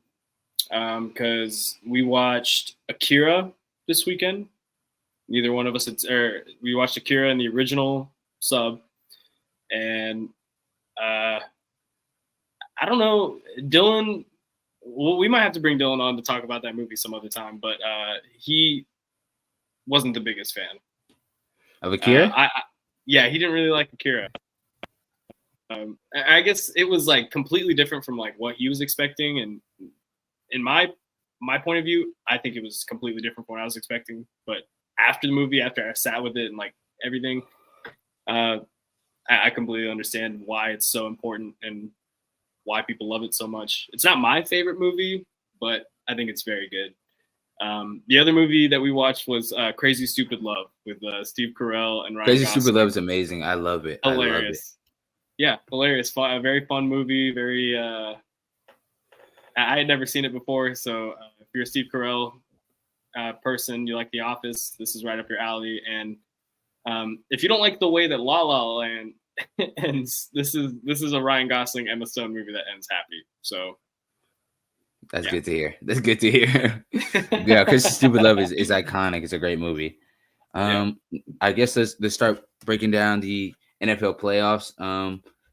Because we watched Akira this weekend. Neither one of us we watched Akira in the original sub, and I don't know, Dylan. Well, we might have to bring Dylan on to talk about that movie some other time, but he wasn't the biggest fan of Akira. Yeah, he didn't really like Akira. I guess it was like completely different from like what he was expecting, and in my point of view, I think it was completely different from what I was expecting. But after the movie, after I sat with it and like everything, I completely understand why it's so important and why people love it so much. It's not my favorite movie, but I think it's very good. The other movie that we watched was Crazy Stupid Love with Steve Carell and Ryan Crazy Gosling. Stupid Love is amazing. I love it. Hilarious. Yeah, hilarious. A very fun movie. Very. I had never seen it before, so if you're a Steve Carell person, you like The Office, this is right up your alley. And if you don't like the way that La La Land ends, this is a Ryan Gosling, Emma Stone movie that ends happy. So that's good to hear. Yeah, Crazy Stupid Love is iconic. It's a great movie. I guess let's start breaking down the NFL playoffs.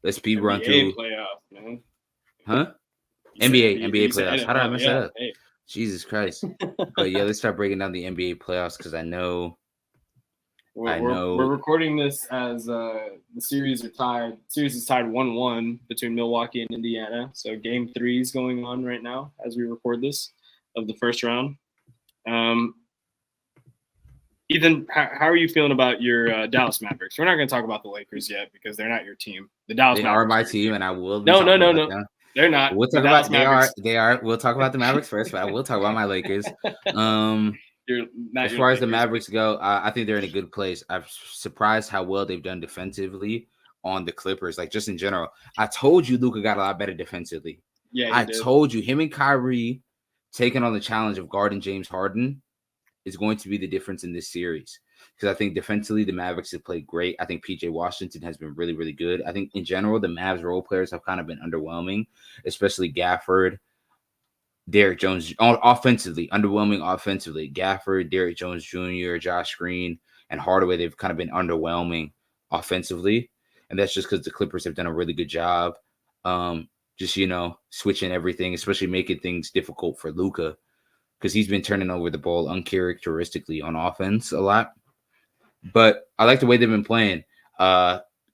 Let's speed run through playoffs, man. Huh? NBA playoffs. How did I mess that up? Hey. Jesus Christ. But yeah, let's start breaking down the NBA playoffs because I know we're recording this as the series is tied 1-1 between Milwaukee and Indiana. So game 3 is going on right now as we record this of the first round. Ethan, how are you feeling about your Dallas Mavericks? We're not going to talk about the Lakers yet because they're not your team. The Dallas Mavericks are my team, and I will. No. They're not. We'll talk about they are. We'll talk about the Mavericks first, but I will talk about my Lakers. As far as the Mavericks go, I think they're in a good place. I'm surprised how well they've done defensively on the Clippers. Like just in general, I told you Luka got a lot better defensively. Yeah, I told you him and Kyrie taking on the challenge of guarding James Harden is going to be the difference in this series. Because I think defensively, the Mavericks have played great. I think PJ Washington has been really, really good. I think in general, the Mavs role players have kind of been underwhelming, especially Gafford, Derrick Jones, offensively, underwhelming offensively. Gafford, Derrick Jones Jr., Josh Green, and Hardaway, they've kind of been underwhelming offensively. And that's just because the Clippers have done a really good job switching everything, especially making things difficult for Luka because he's been turning over the ball uncharacteristically on offense a lot. But I like the way they've been playing.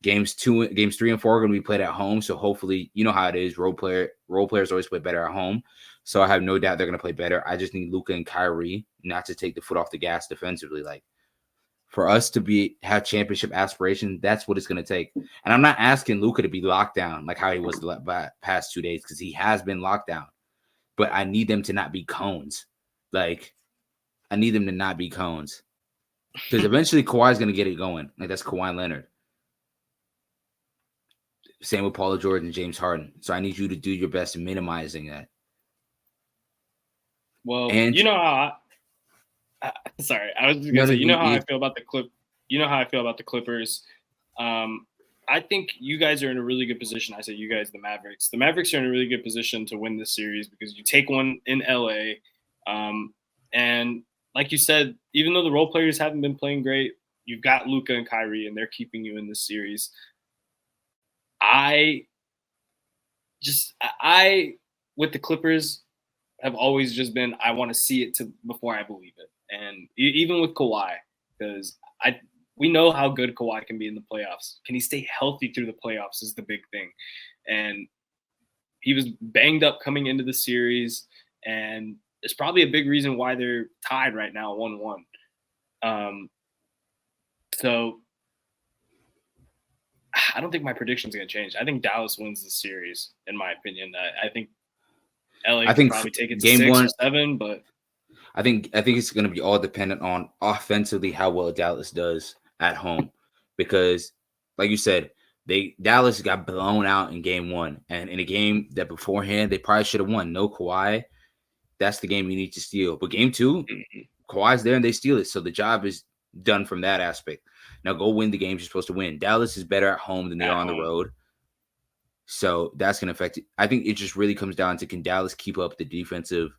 Games 3 and 4 are going to be played at home. So hopefully, you know how it is. Role players always play better at home. So I have no doubt they're going to play better. I just need Luka and Kyrie not to take the foot off the gas defensively. Like for us to have championship aspirations, that's what it's going to take. And I'm not asking Luka to be locked down like how he was the past 2 days because he has been locked down. But I need them to not be cones. Like I need them to not be cones. Because eventually Kawhi's going to get it going. Like that's Kawhi Leonard. Same with Paul George and James Harden. So I need you to do your best in minimizing that. Well, you know how sorry, I was just going to say, you know how I feel about the Clip. You know how I feel about the Clippers. I think you guys are in a really good position. I say you guys, the Mavericks. The Mavericks are in a really good position to win this series because you take one in LA. And like you said, even though the role players haven't been playing great, you've got Luka and Kyrie, and they're keeping you in this series. I with the Clippers have always just been, I want to see it before I believe it. And even with Kawhi, because we know how good Kawhi can be in the playoffs. Can he stay healthy through the playoffs is the big thing. And he was banged up coming into the series, and it's probably a big reason why they're tied right now, 1-1. So I don't think my prediction is going to change. I think Dallas wins the series, in my opinion. I think LA can probably take it to game 6 or 7, but I think it's going to be all dependent on offensively how well Dallas does at home, because, like you said, Dallas got blown out in game 1, and in a game that beforehand they probably should have won. No Kawhi, that's the game you need to steal. But game 2, Kawhi's there and they steal it, so the job is done from that aspect. Now go win the games you're supposed to win. Dallas is better at home than they are on the road, so that's going to affect it. I think it just really comes down to, can Dallas keep up the defensive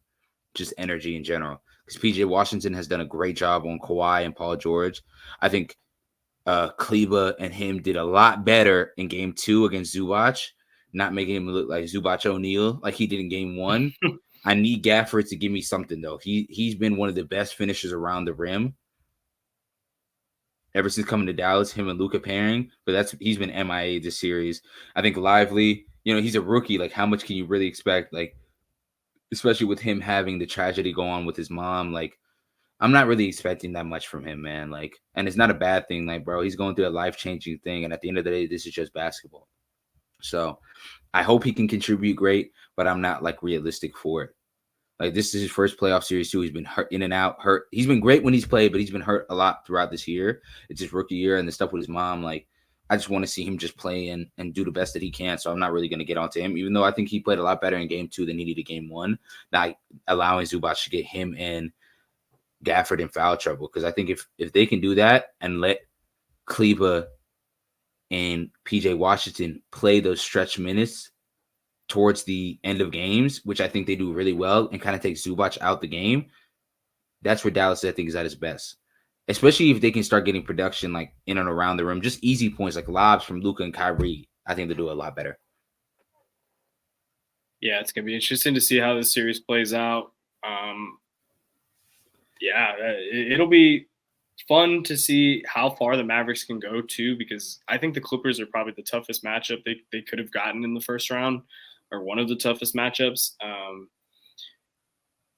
just energy in general? Because PJ Washington has done a great job on Kawhi and Paul George. I think Kleba and him did a lot better in game 2 against Zubac, not making him look like Zubac O'Neal like he did in game 1. I need Gafford to give me something, though. He's been one of the best finishers around the rim ever since coming to Dallas, him and Luka pairing. But he's been MIA this series. I think Lively, he's a rookie. Like, how much can you really expect? Like, especially with him having the tragedy go on with his mom. Like, I'm not really expecting that much from him, man. Like, and it's not a bad thing. Like, bro, he's going through a life-changing thing. And at the end of the day, this is just basketball. So I hope he can contribute great, but I'm not, like, realistic for it. Like, this is his first playoff series, too. He's been hurt in and out, hurt. He's been great when he's played, but he's been hurt a lot throughout this year. It's his rookie year, and the stuff with his mom. Like, I just want to see him just play and do the best that he can. So I'm not really going to get onto him, even though I think he played a lot better in game 2 than he did in game 1. Not allowing Zubac to get him and Gafford in foul trouble. Because I think if they can do that and let Kleba and PJ Washington play those stretch minutes towards the end of games, which I think they do really well, and kind of take Zubac out the game, that's where Dallas, I think, is at its best. Especially if they can start getting production like in and around the rim, just easy points like lobs from Luka and Kyrie. I think they'll do a lot better. Yeah, it's going to be interesting to see how this series plays out. It'll be fun to see how far the Mavericks can go too, because I think the Clippers are probably the toughest matchup they could have gotten in the first round, or one of the toughest matchups.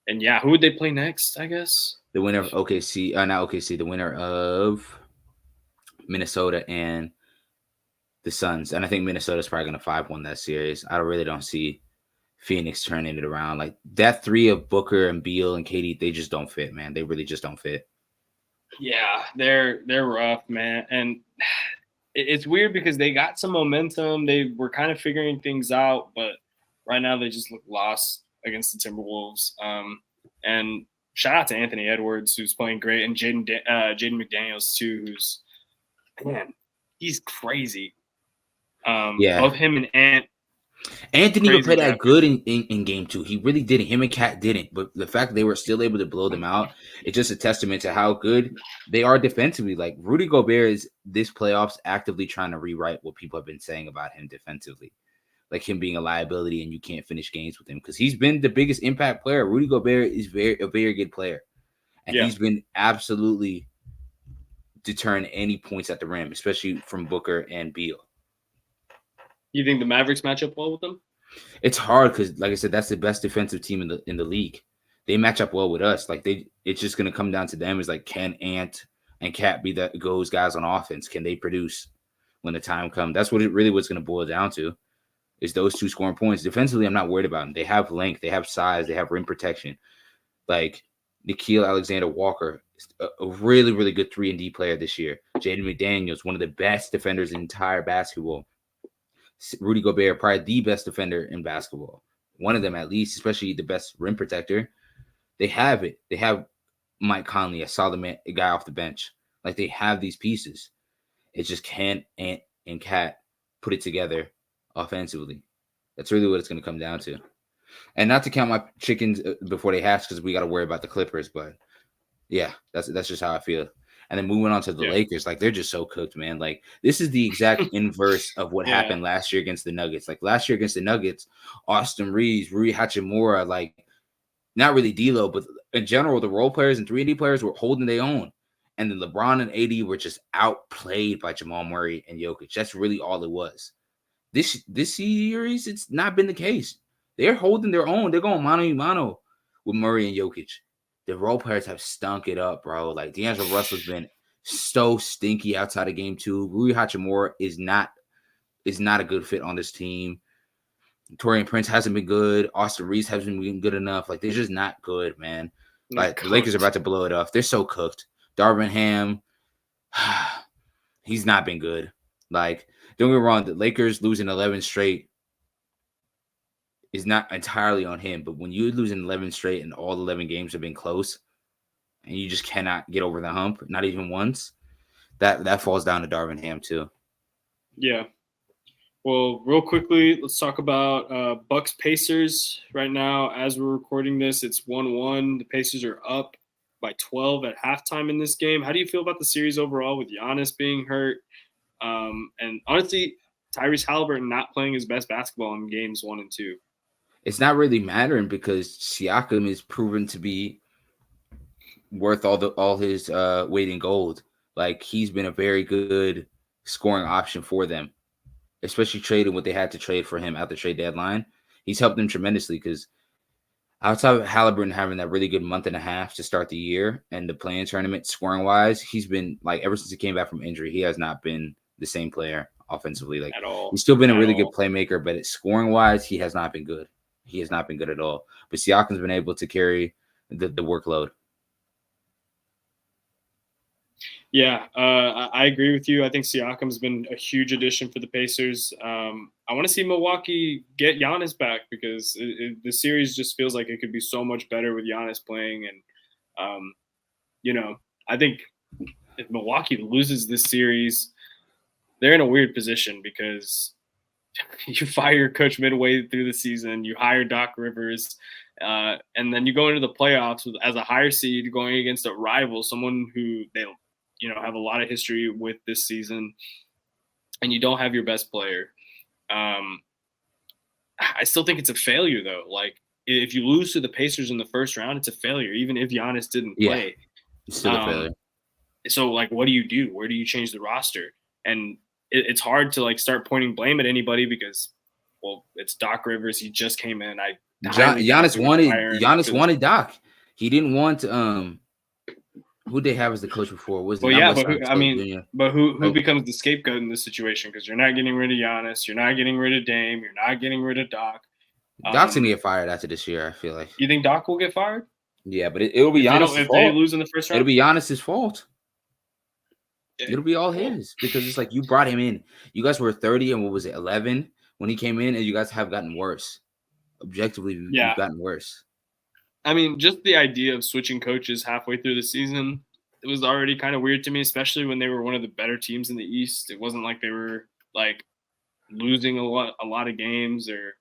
And yeah, who would they play next? I guess the winner of OKC, not OKC, the winner of Minnesota and the Suns. And I think Minnesota's probably going to 5-1 that series. I really don't see Phoenix turning it around. Like, that 3 of Booker and Beal and KD, they just don't fit, man. They really just don't fit. Yeah, they're rough, man. And it's weird because they got some momentum. They were kind of figuring things out, but right now they just look lost against the Timberwolves. And shout out to Anthony Edwards, who's playing great, and Jaden McDaniels too, who's, man, he's crazy. Both him and Ant. Anthony would play that good in game 2. He really didn't. Him and Cat didn't. But the fact that they were still able to blow them out, it's just a testament to how good they are defensively. Like, Rudy Gobert is this playoffs actively trying to rewrite what people have been saying about him defensively. Like, him being a liability and you can't finish games with him, because he's been the biggest impact player. Rudy Gobert is a very good player. And he's been absolutely deterring any points at the rim, especially from Booker and Beal. You think the Mavericks match up well with them? It's hard because, like I said, that's the best defensive team in the league. They match up well with us. Like, it's just going to come down to them. Is like, can Ant and Cat be those guys on offense? Can they produce when the time comes? That's what it really was going to boil down to. Is those 2 scoring points. Defensively, I'm not worried about them. They have length, they have size, they have rim protection. Like, Nickeil Alexander-Walker, a really, really good 3-and-D player this year. Jaden McDaniels, one of the best defenders in entire basketball. Rudy Gobert, probably the best defender in basketball. One of them at least, especially the best rim protector. They have it. They have Mike Conley, a solid man, a guy off the bench. Like, they have these pieces. It just can't Ant and Cat put it together offensively. That's really what it's going to come down to. And not to count my chickens before they hatch because we got to worry about the Clippers. But yeah, that's just how I feel. And then moving on to the Lakers, like they're just so cooked, man. Like this is the exact inverse of what happened last year against the Nuggets. Like last year against the Nuggets, Austin Reeves, Rui Hachimura, like not really D'Lo, but in general, the role players and 3D players were holding their own. And then LeBron and AD were just outplayed by Jamal Murray and Jokic. That's really all it was. This series, it's not been the case. They're holding their own. They're going mano a mano with Murray and Jokic. The role players have stunk it up, bro. Like D'Angelo Russell's been so stinky outside of game 2. Rui Hachimura is not a good fit on this team. Torian Prince hasn't been good. Austin Reeves hasn't been good enough. Like they're just not good, man. Like the Lakers are about to blow it off. They're so cooked. Darvin Ham, he's not been good. Like, don't get me wrong, the Lakers losing 11 straight is not entirely on him. But when you're losing 11 straight and all 11 games have been close, and you just cannot get over the hump, not even once, that falls down to Darvin Ham too. Yeah. Well, real quickly, let's talk about Bucks Pacers right now. As we're recording this, it's 1-1. The Pacers are up by 12 at halftime in this game. How do you feel about the series overall with Giannis being hurt? And honestly, Tyrese Halliburton not playing his best basketball in games 1 and 2. It's not really mattering because Siakam is proven to be worth all his weight in gold. Like he's been a very good scoring option for them, especially trading what they had to trade for him at the trade deadline. He's helped them tremendously because outside of Halliburton having that really good month and a half to start the year and the play-in tournament scoring wise, he's been like ever since he came back from injury, he has not been the same player offensively. Like at all. He's still been a really good playmaker, but scoring wise, he has not been good. He has not been good at all. But Siakam's been able to carry the workload. Yeah, I agree with you. I think Siakam's been a huge addition for the Pacers. I want to see Milwaukee get Giannis back because the series just feels like it could be so much better with Giannis playing. And, I think if Milwaukee loses this series, they're in a weird position because you fire your coach midway through the season, you hire Doc Rivers, and then you go into the playoffs as a higher seed going against a rival, someone who they have a lot of history with this season, and you don't have your best player. I still think it's a failure, though. Like, if you lose to the Pacers in the first round, it's a failure, even if Giannis didn't play. It's still a failure. So, like, what do you do? Where do you change the roster? And it's hard to, like, start pointing blame at anybody because, well, it's Doc Rivers. He just came in. Giannis wanted Doc. He didn't want who they have as the coach before? Was who becomes the scapegoat in this situation? Because you're not getting rid of Giannis, you're not getting rid of Dame, you're not getting rid of Doc. Doc's gonna get fired after this year. I feel like. You think Doc will get fired? Yeah, but it'll be Giannis' fault. If they lose in the first round, it'll be Giannis' fault. It'll be all his because it's like you brought him in. You guys were 30 and what was it, 11 when he came in, and you guys have gotten worse. Objectively, you've gotten worse. I mean, just the idea of switching coaches halfway through the season, it was already kind of weird to me, especially when they were one of the better teams in the East. It wasn't like they were like losing a lot of games, or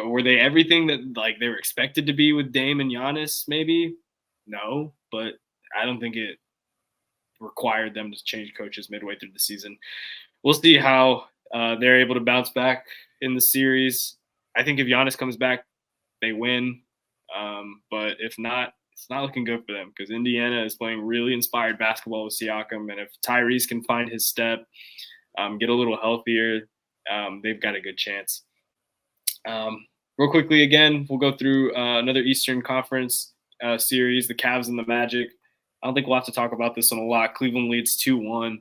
were they everything that like they were expected to be with Dame and Giannis? Maybe no, but I don't think it required them to change coaches midway through the season. We'll see how they're able to bounce back in the series. I think if Giannis comes back, they win. But if not, it's not looking good for them because Indiana is playing really inspired basketball with Siakam. And if Tyrese can find his step, get a little healthier, they've got a good chance. Real quickly, again, we'll go through another Eastern Conference series, the Cavs and the Magic. I don't think we'll have to talk about this one a lot. Cleveland leads 2-1.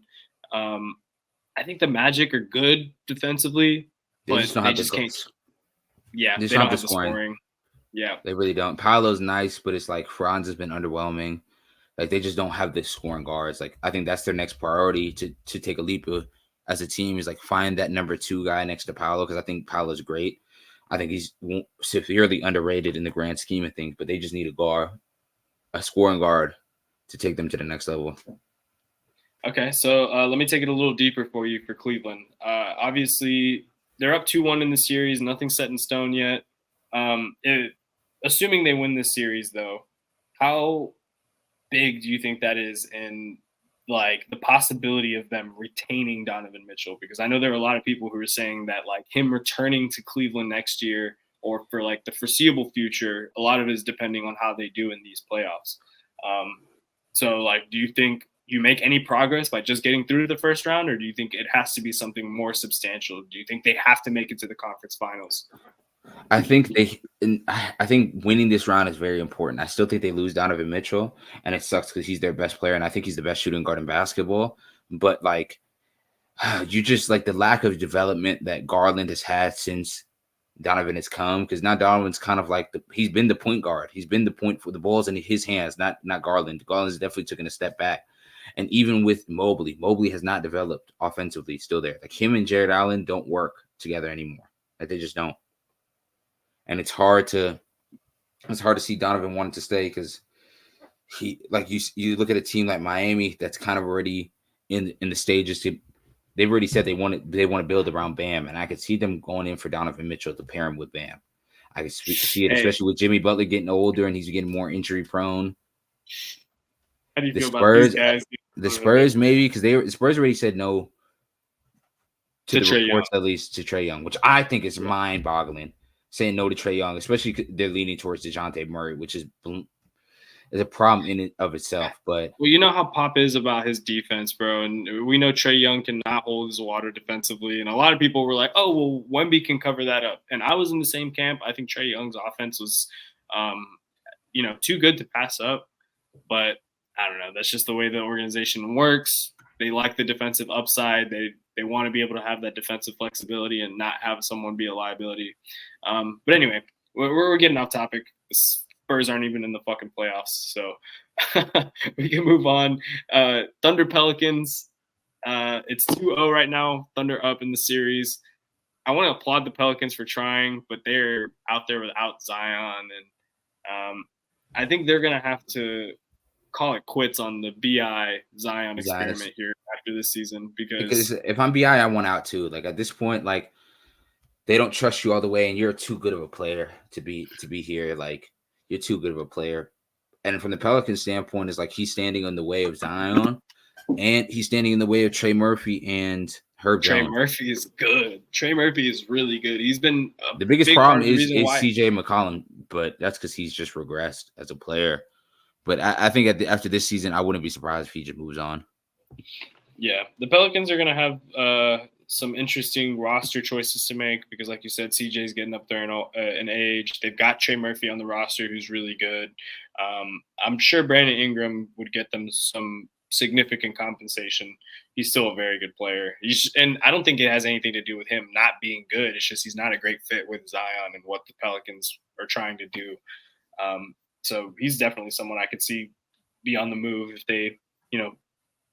I think the Magic are good defensively, but they just can't. Yeah, they don't have the scoring. Yeah, they really don't. Paolo's nice, but it's like Franz has been underwhelming. Like they just don't have the scoring guards. Like I think that's their next priority to take a leap as a team is like find that number 2 guy next to Paolo because I think Paolo's great. I think he's severely underrated in the grand scheme of things, but they just need a scoring guard to take them to the next level. Okay, so let me take it a little deeper for you for Cleveland. Obviously, they're up 2-1 in the series. Nothing's set in stone yet. Assuming they win this series, though, how big do you think that is in like the possibility of them retaining Donovan Mitchell? Because I know there are a lot of people who are saying that like him returning to Cleveland next year or for like the foreseeable future, a lot of it is depending on how they do in these playoffs. So like, do you think you make any progress by just getting through to the first round, or do you think it has to be something more substantial? Do you think they have to make it to the conference finals? I think winning this round is very important. I still think they lose Donovan Mitchell, and it sucks because he's their best player, and I think he's the best shooting guard in basketball. But like, you just like the lack of development that Garland has had since Donovan has come, because now Donovan's kind of like he's been the point guard. He's been the point for the balls in his hands, not Garland. Garland's definitely taken a step back. And even with Mobley has not developed offensively. Still there, like him and Jared Allen don't work together anymore. Like they just don't. And it's hard to see Donovan wanting to stay because he, like you look at a team like Miami that's kind of already in the stages to. They've already said they want to build around Bam, and I could see them going in for Donovan Mitchell to pair him with Bam. I could see it, especially with Jimmy Butler getting older and he's getting more injury prone. How do you feel about these guys? The Spurs maybe because the Spurs already said no to the reports, at least to Trae Young, which I think is mind-boggling. Saying no to Trae Young, especially they're leaning towards DeJounte Murray, which is a problem in and of itself. But well, you know how Pop is about his defense, bro, and we know Trae Young cannot hold his water defensively, and a lot of people were like, "Oh, well, Wemby can cover that up," and I was in the same camp. I think Trae Young's offense was, too good to pass up, but I don't know. That's just the way the organization works. They like the defensive upside. They want to be able to have that defensive flexibility and not have someone be a liability. But anyway, we're getting off topic. The Spurs aren't even in the fucking playoffs, so we can move on. Thunder Pelicans. It's 2-0 right now. Thunder up in the series. I want to applaud the Pelicans for trying, but they're out there without Zion, and I think they're gonna have to call it quits on the BI Zion experiment here after this season because if I'm BI, I want out too. Like at this point, like they don't trust you all the way, and you're too good of a player to be here. Like you're too good of a player. And from the Pelicans standpoint, it's like he's standing in the way of Zion, and he's standing in the way of Trey Murphy and Herb Jones. Trey Murphy is good. Trey Murphy is really good. He's been the biggest problem is CJ McCollum, but that's because he's just regressed as a player. But I think after this season, I wouldn't be surprised if he just moves on. Yeah, the Pelicans are going to have some interesting roster choices to make because, like you said, CJ's getting up there in age. They've got Trey Murphy on the roster, who's really good. I'm sure Brandon Ingram would get them some significant compensation. He's still a very good player. And I don't think it has anything to do with him not being good. It's just he's not a great fit with Zion and what the Pelicans are trying to do. So he's definitely someone I could see be on the move if they,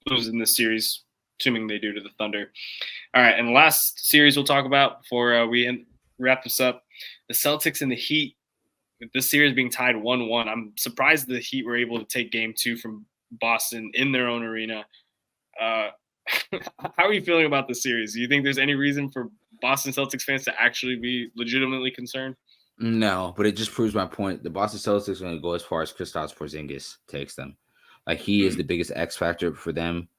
lose in this series, assuming they do to the Thunder. All right, and the last series we'll talk about before we wrap this up, the Celtics and the Heat. With this series being tied 1-1, I'm surprised the Heat were able to take Game 2 from Boston in their own arena. How are you feeling about the series? Do you think there's any reason for Boston Celtics fans to actually be legitimately concerned? No, but it just proves my point. The Boston Celtics are going to go as far as Kristaps Porzingis takes them. Like he is the biggest X factor for them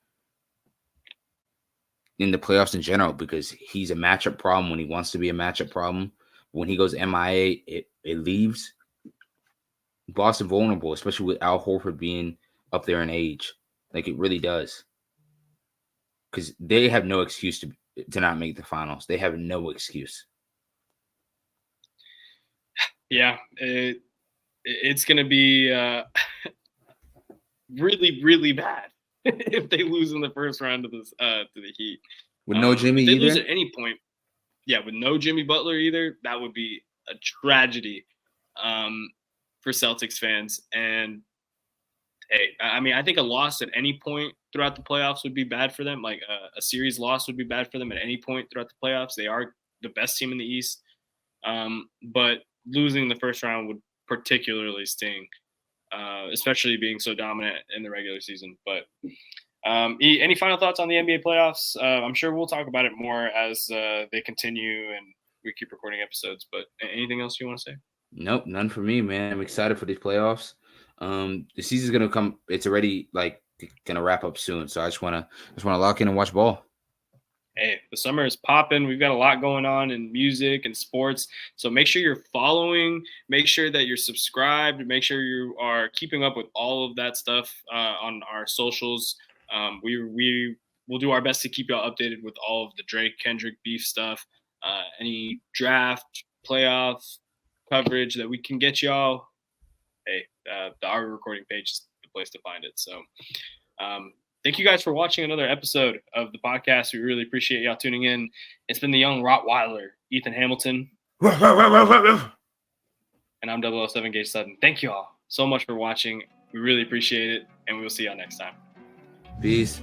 in the playoffs in general because he's a matchup problem when he wants to be a matchup problem. When he goes MIA, it leaves Boston vulnerable, especially with Al Horford being up there in age. Like it really does. Because they have no excuse to not make the finals. They have no excuse. Yeah, it's going to be really, really bad if they lose in the first round to the Heat. With no Jimmy if they either? lose at any point, with no Jimmy Butler either, that would be a tragedy for Celtics fans. And hey, I mean, I think a loss at any point throughout the playoffs would be bad for them. Like a series loss would be bad for them at any point throughout the playoffs. They are the best team in the East. But losing the first round would particularly sting, especially being so dominant in the regular season. But any final thoughts on the NBA playoffs? I'm sure we'll talk about it more as they continue and we keep recording episodes. But anything else you want to say? Nope, none for me, man. I'm excited for these playoffs. The season's gonna come. It's already like gonna wrap up soon, so I just wanna lock in and watch ball. Hey, the summer is popping. We've got a lot going on in music and sports. So make sure you're following. Make sure that you're subscribed. Make sure you are keeping up with all of that stuff on our socials. We will do our best to keep y'all updated with all of the Drake Kendrick beef stuff. Any draft, playoff coverage that we can get y'all. Hey, the Our Recording page is the place to find it. So. Thank you guys for watching another episode of the podcast. We really appreciate y'all tuning in. It's been the young Rottweiler, Ethan Hamilton. And I'm 007 Gage Sutton. Thank you all so much for watching. We really appreciate it. And we will see y'all next time. Peace.